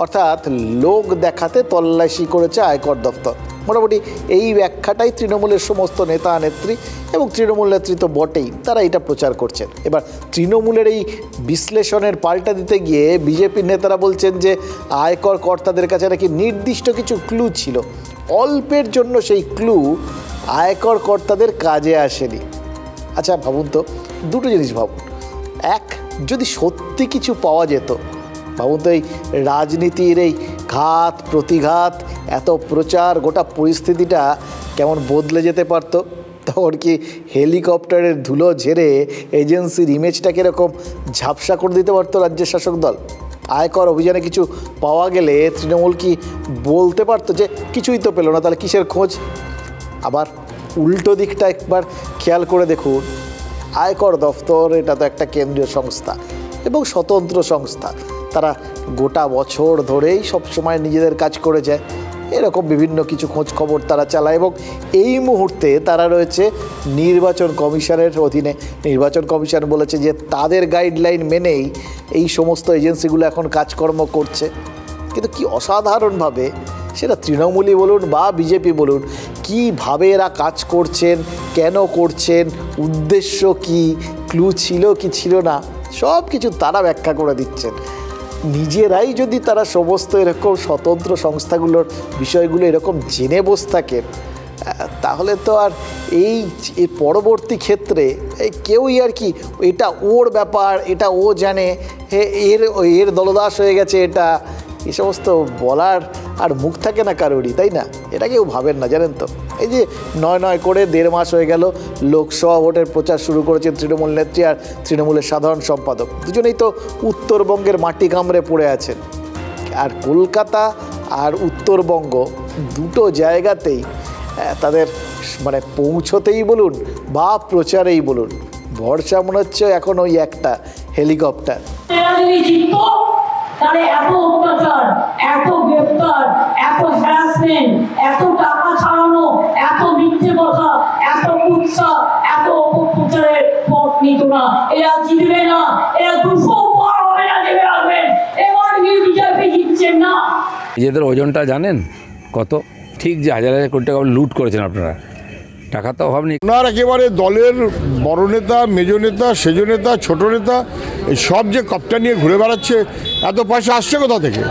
অর্থাৎ লোক দেখাতে তল্লাশি করেছে আয়কর দপ্তর। মোটামুটি এই ব্যাখ্যাটাই তৃণমূলের সমস্ত নেতা নেত্রী এবং তৃণমূল নেতৃত্ব বটেই, তারা এটা প্রচার করছেন। এবার তৃণমূলের এই বিশ্লেষণের পাল্টা দিতে গিয়ে বিজেপির নেতারা বলছেন যে আয়কর কর্তাদের কাছে নাকি নির্দিষ্ট কিছু ক্লু ছিল, অল্পের জন্য সেই ক্লু আয়কর কর্তাদের কাজে আসেনি। আচ্ছা ভাবুন তো, দুটো জিনিস ভাবুন। এক, যদি সত্যি কিছু পাওয়া যেত, ভাবুন তো এই রাজনীতির এই ঘাত প্রতিঘাত, এত প্রচার, গোটা পরিস্থিতিটা কেমন বদলে যেতে পারতো। তখন কি হেলিকপ্টারের ধুলো ঝেড়ে এজেন্সির ইমেজটা কীরকম ঝাপসা করে দিতে পারতো রাজ্যের শাসক দল? আয়কর অভিযানে কিছু পাওয়া গেলে তৃণমূল কি বলতে পারতো যে কিছুই তো পেল না, তাহলে কিসের খোঁজ? আবার উল্টো দিকটা একবার খেয়াল করে দেখুন, আয়কর দফতর এটা তো একটা কেন্দ্রীয় সংস্থা এবং স্বতন্ত্র সংস্থা, তারা গোটা বছর ধরেই সবসময় নিজেদের কাজ করে যায়, এরকম বিভিন্ন কিছু খোঁজ খবর তারা চালায়, এবং এই মুহূর্তে তারা রয়েছে নির্বাচন কমিশনের অধীনে। নির্বাচন কমিশন বলেছে যে তাদের গাইডলাইন মেনেই এই সমস্ত এজেন্সিগুলো এখন কাজকর্ম করছে। কিন্তু কি অসাধারণভাবে, সেটা তৃণমূলই বলুন বা বিজেপি বলুন, কীভাবে এরা কাজ করছেন, কেন করছেন, উদ্দেশ্য কি, ক্লু ছিল কি ছিল না, সব কিছু তারা ব্যাখ্যা করে দিচ্ছেন। নিজেরাই যদি তারা সমস্ত এরকম স্বতন্ত্র সংস্থাগুলোর বিষয়গুলো এরকম জেনে বসে থাকেন, তাহলে তো আর এই পরবর্তী ক্ষেত্রে কেউই আর কি এটা ওর ব্যাপার, এটা ও জানে, এর দলদাস হয়ে গেছে, এটা এই সমস্ত বলার আর মুখ থাকে না কারোরই, তাই না? এটা কেউ ভাবেন না, জানেন তো। এই যে নয় করে 1.5 মাস হয়ে গেল লোকসভা ভোটের প্রচার শুরু করেছেন তৃণমূল নেত্রী আর তৃণমূলের সাধারণ সম্পাদক, দুজনেই তো উত্তরবঙ্গের মাটি কামড়ে পড়ে আছেন। আর কলকাতা আর উত্তরবঙ্গ দুটো জায়গাতেই তাদের মানে পৌঁছতেই বলুন বা প্রচারেই বলুন, ভরসা মনে হচ্ছে এখন ওই একটা হেলিকপ্টার। তাহলে এত অত্যাচার, এত গ্রেফতার, এত হ্যারাসমেন্ট, এত টাকা ছাড়ানো, এত মিথ্যে কথা, এত কুৎসা, এত অপপ্রচারের পথ নিত না। এরা জিতবে না, এরা 200 পার হবে না, দেবে আসবেন। এবার বিজেপি জিতছেন না। নিজেদের ওজনটা জানেন কত? ঠিক যে হাজার হাজার কোটি টাকা লুট করেছেন আপনারা, টাকা তো অভাব নেই। ওনার একেবারে দলের বড় নেতা, মেজো নেতা, সেজো নেতা, ছোটো নেতা, এই সব যে কপ্টার নিয়ে ঘুরে বেড়াচ্ছে, এত পয়সা আসছে কোথা থেকে?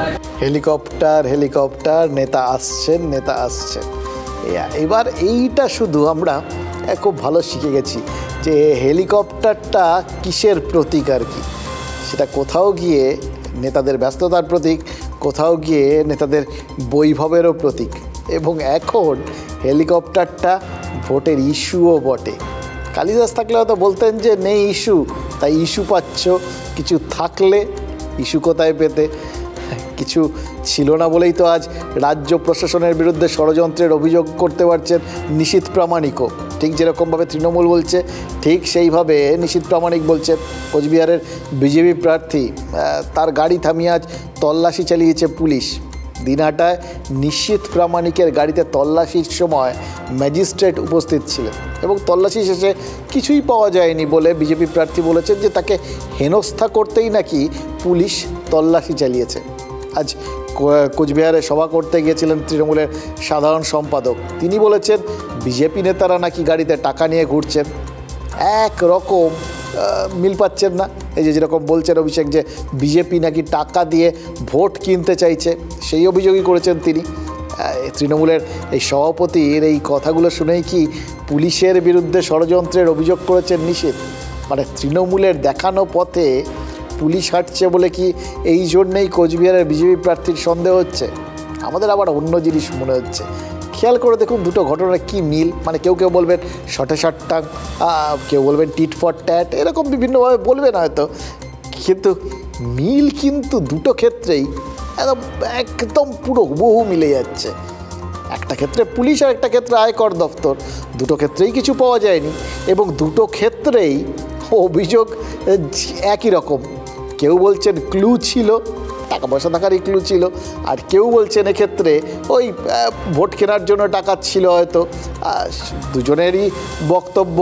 হেলিকপ্টার, নেতা আসছেন। এবার এইটা শুধু আমরা খুব ভালো শিখে গেছি যে হেলিকপ্টারটা কিসের প্রতীক আর কি। সেটা কোথাও গিয়ে নেতাদের ব্যস্ততার প্রতীক, কোথাও গিয়ে নেতাদের বৈভবেরও প্রতীক, এবং এখন হেলিকপ্টারটা ভোটের ইস্যুও বটে। কালিদাস থাকলে হয়তো বলতেন যে নেই ইস্যু, তাই ইস্যু পাচ্ছ। কিছু থাকলে ইস্যু কোথায় পেতে? কিছু ছিল না বলেই তো আজ রাজ্য প্রশাসনের বিরুদ্ধে ষড়যন্ত্রের অভিযোগ করতে পারছেন নিশীথ প্রামাণিকও। ঠিক যেরকমভাবে তৃণমূল বলছে ঠিক সেইভাবে নিশীথ প্রামাণিক বলছে। কোচবিহারের বিজেপি প্রার্থী তার গাড়ি থামিয়ে আজ তল্লাশি চালিয়েছে পুলিশ। দিনহাটায় নিশীথ প্রামাণিকের গাড়িতে তল্লাশির সময় ম্যাজিস্ট্রেট উপস্থিত ছিলেন এবং তল্লাশি শেষে কিছুই পাওয়া যায়নি বলে বিজেপি প্রার্থী বলেছেন যে তাকে হেনস্থা করতেই নাকি পুলিশ তল্লাশি চালিয়েছে। আজ কোচবিহারে সভা করতে গিয়েছিলেন তৃণমূলের সাধারণ সম্পাদক। তিনি বলেছেন বিজেপি নেতারা নাকি গাড়িতে টাকা নিয়ে ঘুরছেন, একরকম মিল পাচ্ছেন না। এই যে যেরকম বলছেন অভিষেক যে বিজেপি নাকি টাকা দিয়ে ভোট কিনতে চাইছে, সেই অভিযোগই করেছেন তিনি। তৃণমূলের এই সভাপতির এই কথাগুলো শুনেই কি পুলিশের বিরুদ্ধে ষড়যন্ত্রের অভিযোগ করেছেন নিশীথ? মানে তৃণমূলের দেখানো পথে পুলিশ হাঁটছে বলে কি এই জন্যেই কোচবিহারের বিজেপি প্রার্থীর সন্দেহ হচ্ছে? আমাদের আবার অন্য জিনিস মনে হচ্ছে। খেয়াল করে দেখুন দুটো ঘটনার কি মিল। মানে কেউ কেউ বলবেন শটে শটটা, কেউ বলবেন টিট ফর ট্যাট, এরকম বিভিন্নভাবে বলবেন হয়তো, কিন্তু মিল কিন্তু দুটো ক্ষেত্রেই একদম পুরো হুবহু মিলে যাচ্ছে। একটা ক্ষেত্রে পুলিশ আর একটা ক্ষেত্রে আয়কর দপ্তর, দুটো ক্ষেত্রেই কিছু পাওয়া যায়নি এবং দুটো ক্ষেত্রেই অভিযোগ একই রকম। কেউ বলছেন ক্লু ছিল, টাকা পয়সা থাকারই ক্লু ছিল, আর কেউ বলছেন এক্ষেত্রে ওই ভোট কেনার জন্য টাকা ছিল হয়তো। দুজনেরই বক্তব্য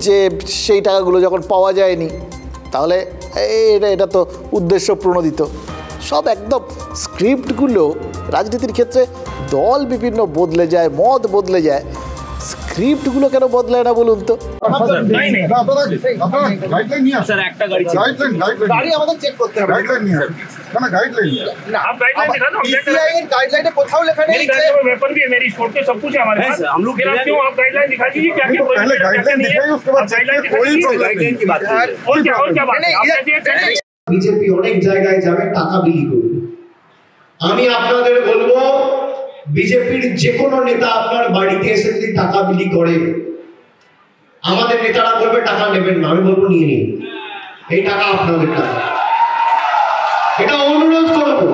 যে সেই টাকাগুলো যখন পাওয়া যায়নি তাহলে এটা তো উদ্দেশ্য প্রণোদিত। সব একদম স্ক্রিপ্টগুলো রাজনীতির ক্ষেত্রে দল বিভিন্ন বদলে যায়, মত বদলে যায়, স্ক্রিপ্টগুলো কেন বদলায় না বলুন তো? বিজেপি অনেক জায়গায় যাবে, টাকা বিলি করবে। আমি আপনাদের বলবো বিজেপির যে কোনো নেতা আপনার বাড়িতে এসে যদি টাকা বিলি করে, আমাদের নেতারা বলবে টাকা নেবেন না, আমি বলবো নিয়ে নিন, এই টাকা আপনাদের টাকা। এটা অনুরোধ করবো।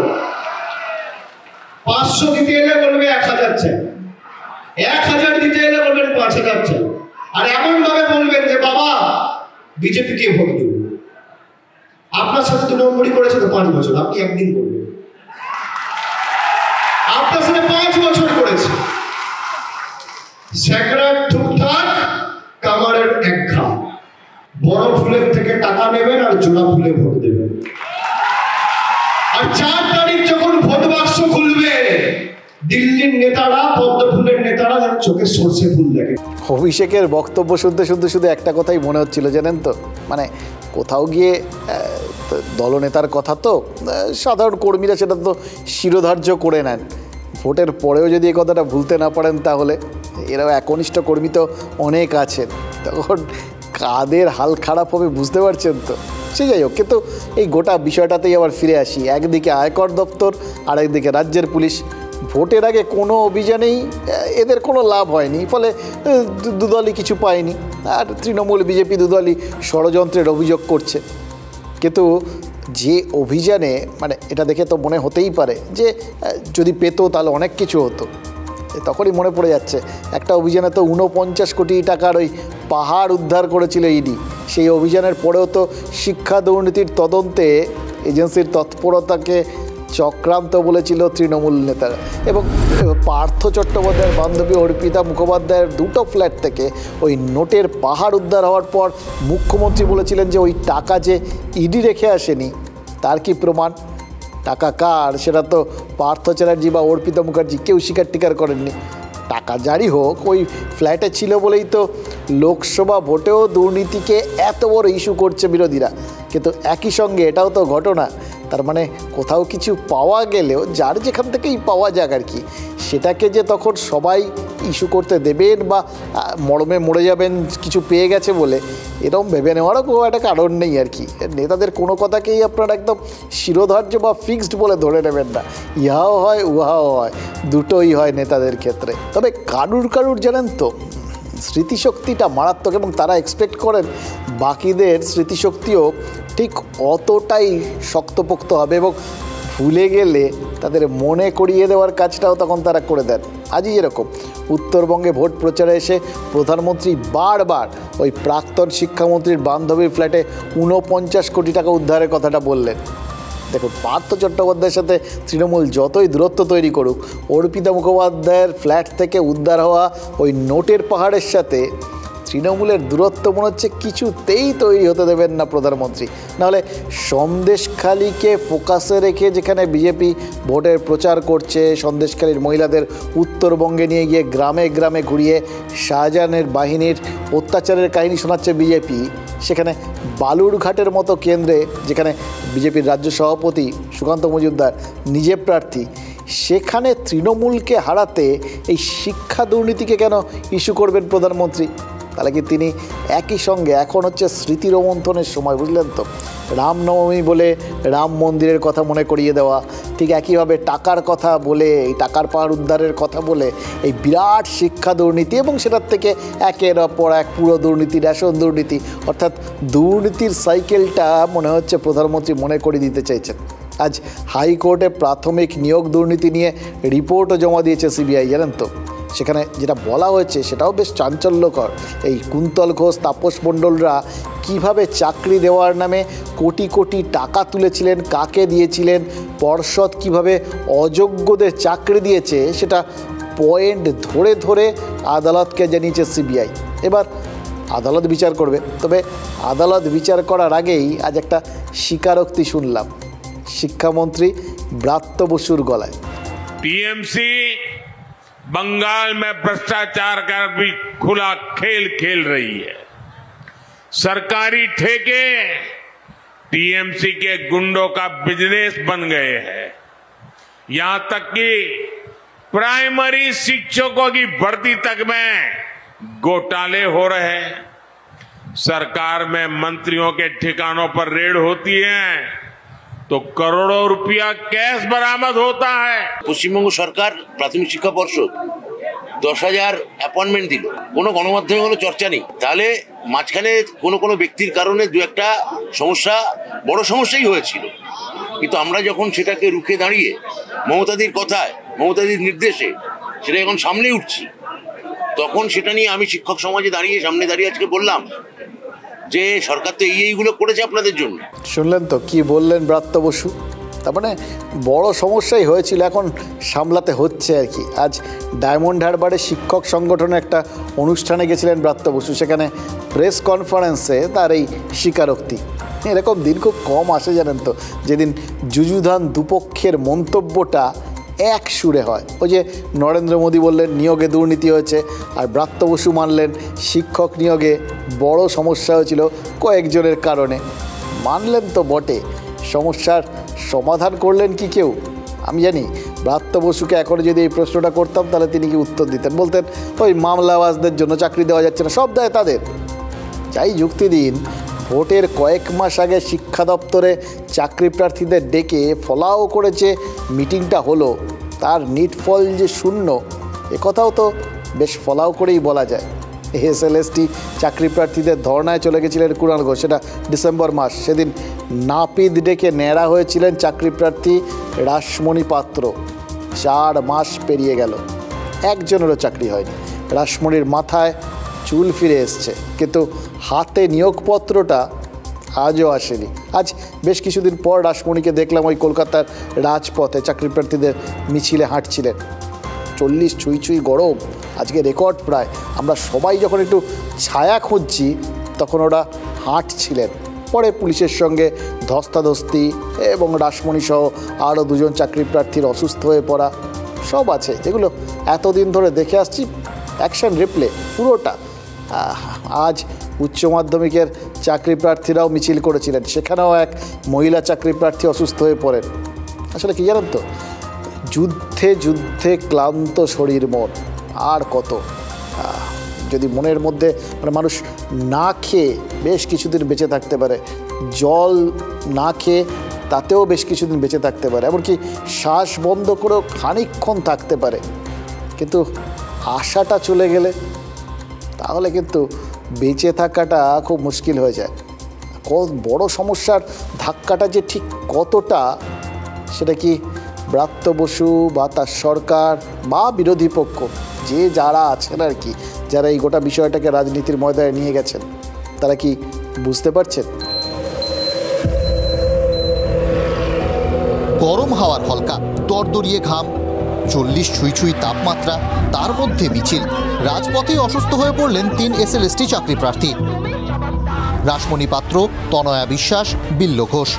500 দিতে এলে বলবে 1000 চাই, 1000 দিতে এলে বলবেন 5000 চাই, আর এমন ভাবে বলবেন যে বাবা বিজেপিকে ভোট দেব। আপনার সাথে 2 নম্বরই করেছে তো 5 বছর, আপনি একদিন করবেন। আপনার সাথে 5 বছর করেছে, সেক্রেট ঠুকঠাক কামারের এক ঘা। বড় ফুলের থেকে টাকা নেবেন আর জোড়া ফুলে ভোট দেবেন। আর 4 তারিখ যখন ভোট বাক্স খুলবে, দিল্লির নেতারা, পদ্ম ফুলের নেতারা যেন চোখে সর্ষে ফুল দেখে। অভিষেকের বক্তব্য শুনতে শুনতে শুধু একটা কথাই মনে হচ্ছিল জানেন তো, মানে কোথাও গিয়ে দলনেতার কথা তো সাধারণ কর্মীরা সেটা তো শিরোধার্য করে নেন। ভোটের পরেও যদি এই কথাটা ভুলতে না পারেন তাহলে এরাও একনিষ্ঠ কর্মী তো অনেক আছেন, তখন কাদের হাল খারাপ হবে বুঝতে পারছেন তো। সে যাই হোক, কিন্তু এই গোটা বিষয়টাতেই আবার ফিরে আসি। একদিকে আয়কর দপ্তর আর একদিকে রাজ্যের পুলিশ। ভোটের আগে কোনো অভিযানেই এদের কোনো লাভ হয়নি, ফলে দুদলই কিছু পায়নি, আর তৃণমূল বিজেপি দুদলই ষড়যন্ত্রের অভিযোগ করছে। কিন্তু যে অভিযানে, মানে এটা দেখে তো মনে হতেই পারে যে যদি পেতো তাহলে অনেক কিছু হতো। তখনই মনে পড়ে যাচ্ছে একটা অভিযানে তো 49 কোটি টাকার ওই পাহাড় উদ্ধার করেছিল ইডি। সেই অভিযানের পরেও তো শিক্ষা দুর্নীতির তদন্তে এজেন্সির তৎপরতাকে চক্রান্ত বলেছিল তৃণমূল নেতারা। এবং পার্থ চট্টোপাধ্যায়ের বান্ধবী অর্পিতা মুখোপাধ্যায়ের 2টো ফ্ল্যাট থেকে ওই নোটের পাহাড় উদ্ধার হওয়ার পর মুখ্যমন্ত্রী বলেছিলেন যে ওই টাকা যে ইডি রেখে আসেনি তার কি প্রমাণ? টাকা কার সেটা তো পার্থ চ্যাটার্জি বা অর্পিতা মুখার্জি কেউ স্বীকার টিকার করেননি। টাকা জারি হোক, ওই ফ্ল্যাটে ছিল বলেই তো লোকসভা ভোটেও দুর্নীতিকে এত বড় ইস্যু করছে বিরোধীরা। কিন্তু একই সঙ্গে এটাও তো ঘটনা, তার মানে কোথাও কিছু পাওয়া গেলেও যার যেখান থেকেই পাওয়া যাক আর কি, সেটাকে যে তখন সবাই ইস্যু করতে দেবেন বা মরমে মরে যাবেন কিছু পেয়ে গেছে বলে, এরকম ভেবে নেওয়ারও কোনো একটা কারণ নেই আর কি। নেতাদের কোনো কথাকেই আপনারা একদম শিরোধার্য বা ফিক্সড বলে ধরে নেবেন না। ইহাও হয় উহাও হয়, দুটোই হয় নেতাদের ক্ষেত্রে। তবে কারুর জানেন তো স্মৃতিশক্তিটা মারাত্মক, এবং তারা এক্সপেক্ট করেন বাকিদের স্মৃতিশক্তিও ঠিক অতটাই শক্তপোক্ত হবে এবং ভুলে গেলে তাদের মনে করিয়ে দেওয়ার কাজটাও তখন তারা করে দেন। আজই যেরকম উত্তরবঙ্গে ভোট প্রচারে এসে প্রধানমন্ত্রী বারবার ওই প্রাক্তন শিক্ষামন্ত্রীর বান্ধবীর ফ্ল্যাটে 49 কোটি টাকা উদ্ধারের কথাটা বললেন। দেখুন, পার্থ চট্টোপাধ্যায়ের সাথে তৃণমূল যতই দূরত্ব তৈরি করুক, অর্পিতা মুখোপাধ্যায়ের ফ্ল্যাট থেকে উদ্ধার হওয়া ওই নোটের পাহাড়ের সাথে তৃণমূলের দূরত্ব মনে হচ্ছে কিছুতেই তৈরি হতে দেবেন না প্রধানমন্ত্রী। নাহলে সন্দেশখালীকে ফোকাসে রেখে যেখানে বিজেপি ভোটের প্রচার করছে, সন্দেশখালীর মহিলাদের উত্তরবঙ্গে নিয়ে গিয়ে গ্রামে গ্রামে ঘুরিয়ে শাহজাহানের বাহিনীর অত্যাচারের কাহিনী শোনাচ্ছে বিজেপি, সেখানে বালুরঘাটের মতো কেন্দ্রে যেখানে বিজেপির রাজ্য সভাপতি সুকান্ত মজুমদার নিজে প্রার্থী, সেখানে তৃণমূলকে হারাতে এই শিক্ষা দুর্নীতিকে কেন ইস্যু করবেন প্রধানমন্ত্রী? তাহলে কি তিনি একই সঙ্গে এখন হচ্ছে স্মৃতি রোমন্থনের সময়, বুঝলেন তো, রামনবমী বলে রাম মন্দিরের কথা মনে করিয়ে দেওয়া, ঠিক একইভাবে টাকার কথা বলে, এই টাকার পাহাড় উদ্ধারের কথা বলে এই বিরাট শিক্ষা দুর্নীতি এবং সেটার থেকে একের পর এক পুরো দুর্নীতি, রেশন দুর্নীতি, অর্থাৎ দুর্নীতির সাইকেলটা মনে হচ্ছে প্রধানমন্ত্রী মনে করিয়ে দিতে চাইছেন। আজ হাইকোর্টে প্রাথমিক নিয়োগ দুর্নীতি নিয়ে রিপোর্টও জমা দিয়েছে সিবিআই, জানেন তো। সেখানে যেটা বলা হয়েছে সেটাও বেশ চাঞ্চল্যকর। এই কুন্তল ঘোষ, তাপস মণ্ডলরা কিভাবে চাকরি দেওয়ার নামে কোটি কোটি টাকা তুলেছিলেন, কাকে দিয়েছিলেন, পর্ষদ কিভাবে অযোগ্যদের চাকরি দিয়েছে, সেটা পয়েন্ট ধরে ধরে আদালতকে জানিয়েছে সিবিআই। এবার আদালত বিচার করবে। তবে আদালত বিচার করার আগেই আজ একটা স্বীকারোক্তি শুনলাম শিক্ষামন্ত্রী ব্রাত্য বসুর গলায়। टीएमसी बंगाल में भ्रष्टाचार का भी खुला खेल खेल रही है। सरकारी ठेके टीएमसी के गुंडों का बिजनेस बन गए हैं। यहां तक कि प्राइमरी शिक्षकों की भर्ती तक में घोटाले हो रहे हैं। सरकार में मंत्रियों के ठिकानों पर रेड होती है तो करोड़ों रुपया कैश बरामद होता है। পশ্চিমবঙ্গ সরকার প্রাথমিক শিক্ষা পর্ষদ 10,000 অ্যাপয়েন্টমেন্ট দিল, কোনো গণমাধ্যমে কোনো চর্চা নেই। তাহলে মাঝখানে কোনো ব্যক্তির কারণে দু একটা সমস্যা, বড় সমস্যাই হয়েছিল, কিন্তু আমরা যখন সেটাকে রুখে দাঁড়িয়ে মমতাদির কথায়, মমতাদির নির্দেশে সেটা এখন সামনে উঠছি, তখন সেটা নিয়ে আমি শিক্ষক সমাজে সামনে দাঁড়িয়ে আজকে বললাম যে সরকার তো এইগুলো করেছে আপনাদের জন্য। শুনলেন তো কি বললেন ব্রাত্য বসু? তার মানে বড় সমস্যাই হয়েছিল, এখন সামলাতে হচ্ছে আর কি। আজ ডায়মন্ড হারবারে শিক্ষক সংগঠনের একটা অনুষ্ঠানে গেছিলেন ব্রাত্য বসু, সেখানে প্রেস কনফারেন্সে তার এই স্বীকারোক্তি। এরকম দিন খুব কম আসে, জানেন তো, যেদিন যুযুধান দুপক্ষের মন্তব্যটা এক সুরে হয়। ওই যে নরেন্দ্র মোদী বললেন নিয়োগে দুর্নীতি হয়েছে, আর ব্রাত্য বসু মানলেন শিক্ষক নিয়োগে বড় সমস্যা হয়েছিল কয়েকজনের কারণে। মানলেন তো বটে, সমস্যার সমাধান করলেন কি কেউ? আমি জানি ব্রাত্য বসুকে এখন যদি এই প্রশ্নটা করতাম তাহলে তিনি কি উত্তর দিতেন, বলতেন ওই মামলাবাজদের জন্য চাকরি দেওয়া যাচ্ছে না, সব দেয় তাদের। যাই যুক্তি দিন, ভোটের কয়েক মাস আগে শিক্ষা দপ্তরে চাকরি প্রার্থীদের ডেকে ফলাও করেছে মিটিংটা হলো, তার নিটফল যে শূন্য, একথাও তো বেশ ফলাও করেই বলা যায়। এসএলএসটি চাকরি প্রার্থীদের ধর্নায় চলে গেছিলেন কুণাল ঘোষ, সেটা ডিসেম্বর মাস। সেদিন নাপিত ডেকে ন্যাড়া হয়েছিলেন চাকরি প্রার্থী রাসমণি পাত্র। 4 মাস পেরিয়ে গেল, একজনেরও চাকরি হয়নি। রাসমণির মাথায় চুল ফিরে এসছে, কিন্তু হাতে নিয়োগপত্রটা আজও আসেনি। আজ বেশ কিছুদিন পর রাসমণিকে দেখলাম ওই কলকাতার রাজপথে চাকরি প্রার্থীদের মিছিলে হাঁটছিলেন। 40 ছুঁই গরম, আজকে রেকর্ড প্রায়। আমরা সবাই যখন একটু ছায়া খুঁজছি তখন ওরা হাঁটছিলেন। পরে পুলিশের সঙ্গে ধস্তাধস্তি এবং রাসমণি সহ আরও 2জন চাকরি প্রার্থীর অসুস্থ হয়ে পড়া সব আছে, যেগুলো এতদিন ধরে দেখে আসছি। অ্যাকশন রিপ্লে পুরোটা। আজ উচ্চ মাধ্যমিকের চাকরি প্রার্থীরাও মিছিল করেছিলেন, সেখানেও এক মহিলা চাকরি প্রার্থী অসুস্থ হয়ে পড়েন। আসলে কি জানেন তো, যুদ্ধে যুদ্ধে ক্লান্ত শরীর মন, আর কত। যদি মনের মধ্যে মানুষ না খেয়ে বেশ কিছুদিন বেঁচে থাকতে পারে, জল না খেয়ে তাতেও বেশ কিছুদিন বেঁচে থাকতে পারে, এমনকি শ্বাস বন্ধ করেও খানিকক্ষণ থাকতে পারে, কিন্তু আশাটা চলে গেলে তাহলে কিন্তু বেঁচে থাকাটা খুব মুশকিল হয়ে যায়। বড় সমস্যার ধাক্কাটা যে ঠিক কতটা সেটা কি ব্রাত্য বসু বা তার সরকার বা বিরোধী পক্ষ যে যারা আছেন আর কি, যারা এই গোটা বিষয়টাকে রাজনীতির ময়দানে নিয়ে গেছেন, তারা কি বুঝতে পারছেন? গরম হাওয়ার হলকা, দরদরিয়ে ঘাম, 40 ছুঁই তাপমাত্রা, তার মধ্যে মিছিল। রাজপথেই অসুস্থ হয়ে পড়লেন 3 এসএলএসটি চাকরি প্রার্থী, রাসমণি পাত্র, তনয়া বিশ্বাস, বিল্ল ঘোষ।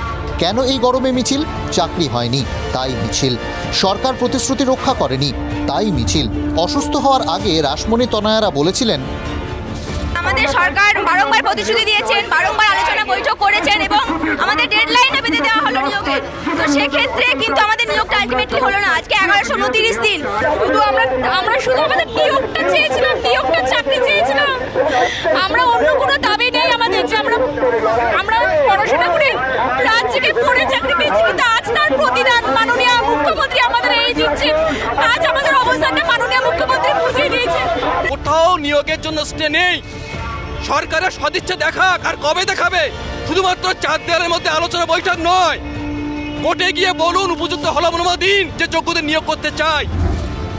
কেন এই গরমে মিছিল? চাকরি হয়নি তাই মিছিল। সরকার প্রতিশ্রুতি রক্ষা করেনি তাই মিছিল। অসুস্থ হওয়ার আগে রাসমণি, তনয়ারা বলেছিলেন, আমাদের সরকার বারংবার প্রতিশ্রুতি দিয়েছেন, বারংবার আলোচনা বৈঠক করেছেন এবং আমাদের ডেডলাইনও বেঁধে দেওয়া হলো নিয়োগের। তো সেক্ষেত্রে কিন্তু আমাদের নিয়োগটা আলটিমেটলি হলো না। আজকে 1129 দিন শুধু আমরা শুধু আমাদের নিয়োগটা চেয়েছিলাম, নিয়োগটা চাকরি চেয়েছিলাম। আমরা অন্য কোনো দাবি নেই আমাদের, যে আমরা পড়াশোনা করে রাজ্যকে পড়ে চাকরি পেয়েছি, কিন্তু আজ তার প্রতিদান মাননীয় মুখ্যমন্ত্রী আমাদের এই দিচ্ছেন। আজ আমাদের অবস্থানটা মাননীয় মুখ্যমন্ত্রী বুঝিয়ে দিয়েছেন। কোথাও নিয়োগের জন্য স্টে নেই। সরকারের সদিচ্ছা দেখাক, আর কবে দেখাবে? শুধুমাত্র 4 দেওয়ালের মধ্যে আলোচনা বৈঠক নয়, কোর্টে গিয়ে বলুন, উপযুক্ত হলফনামা দিন যে যোগ্যদের নিয়োগ করতে চাই।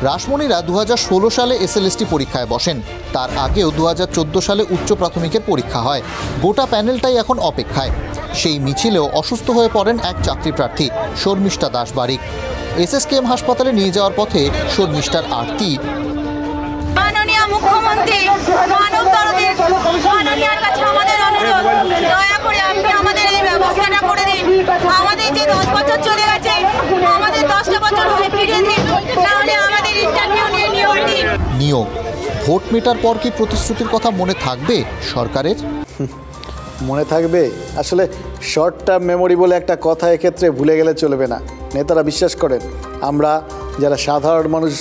রাসমণিরা 2016 সালে এসএলএসটি পরীক্ষায় বসেন। তার আগেও 2014 সালে উচ্চ প্রাথমিকের পরীক্ষা হয়। গোটা প্যানেলটাই এখন অপেক্ষায়। সেই মিছিলেও অসুস্থ হয়ে পড়েন এক চাকরি প্রার্থী, শর্মিষ্ঠা দাস বারিক। এসএসকেএম হাসপাতালে নিয়ে যাওয়ার পথে শর্মিষ্ঠার আরতি, মাননীয় মুখ্যমন্ত্রী মানব দরদের মাননীয়ার কাছে আমাদের অনুরোধ, দয়া করে আপনি আমাদের এই ব্যবস্থাটা করে দিন। আমাদের যে 10 বছর চলে গেছে, আমাদের 10টা বছর হয়ে ফিরিয়ে দিন, নাহলে আমাদের ইন্টারভিউ নিয়ে নিয়োগ দিন। নিয়োগ ভোট মেটার পর কি প্রতিশ্রুতির কথা মনে থাকবে সরকারের? মনে থাকবে? আসলে শর্ট টার্ম মেমোরি বলে একটা কথা এক্ষেত্রে ভুলে গেলে চলবে না। নেতারা বিশ্বাস করেন আমরা যারা সাধারণ মানুষ,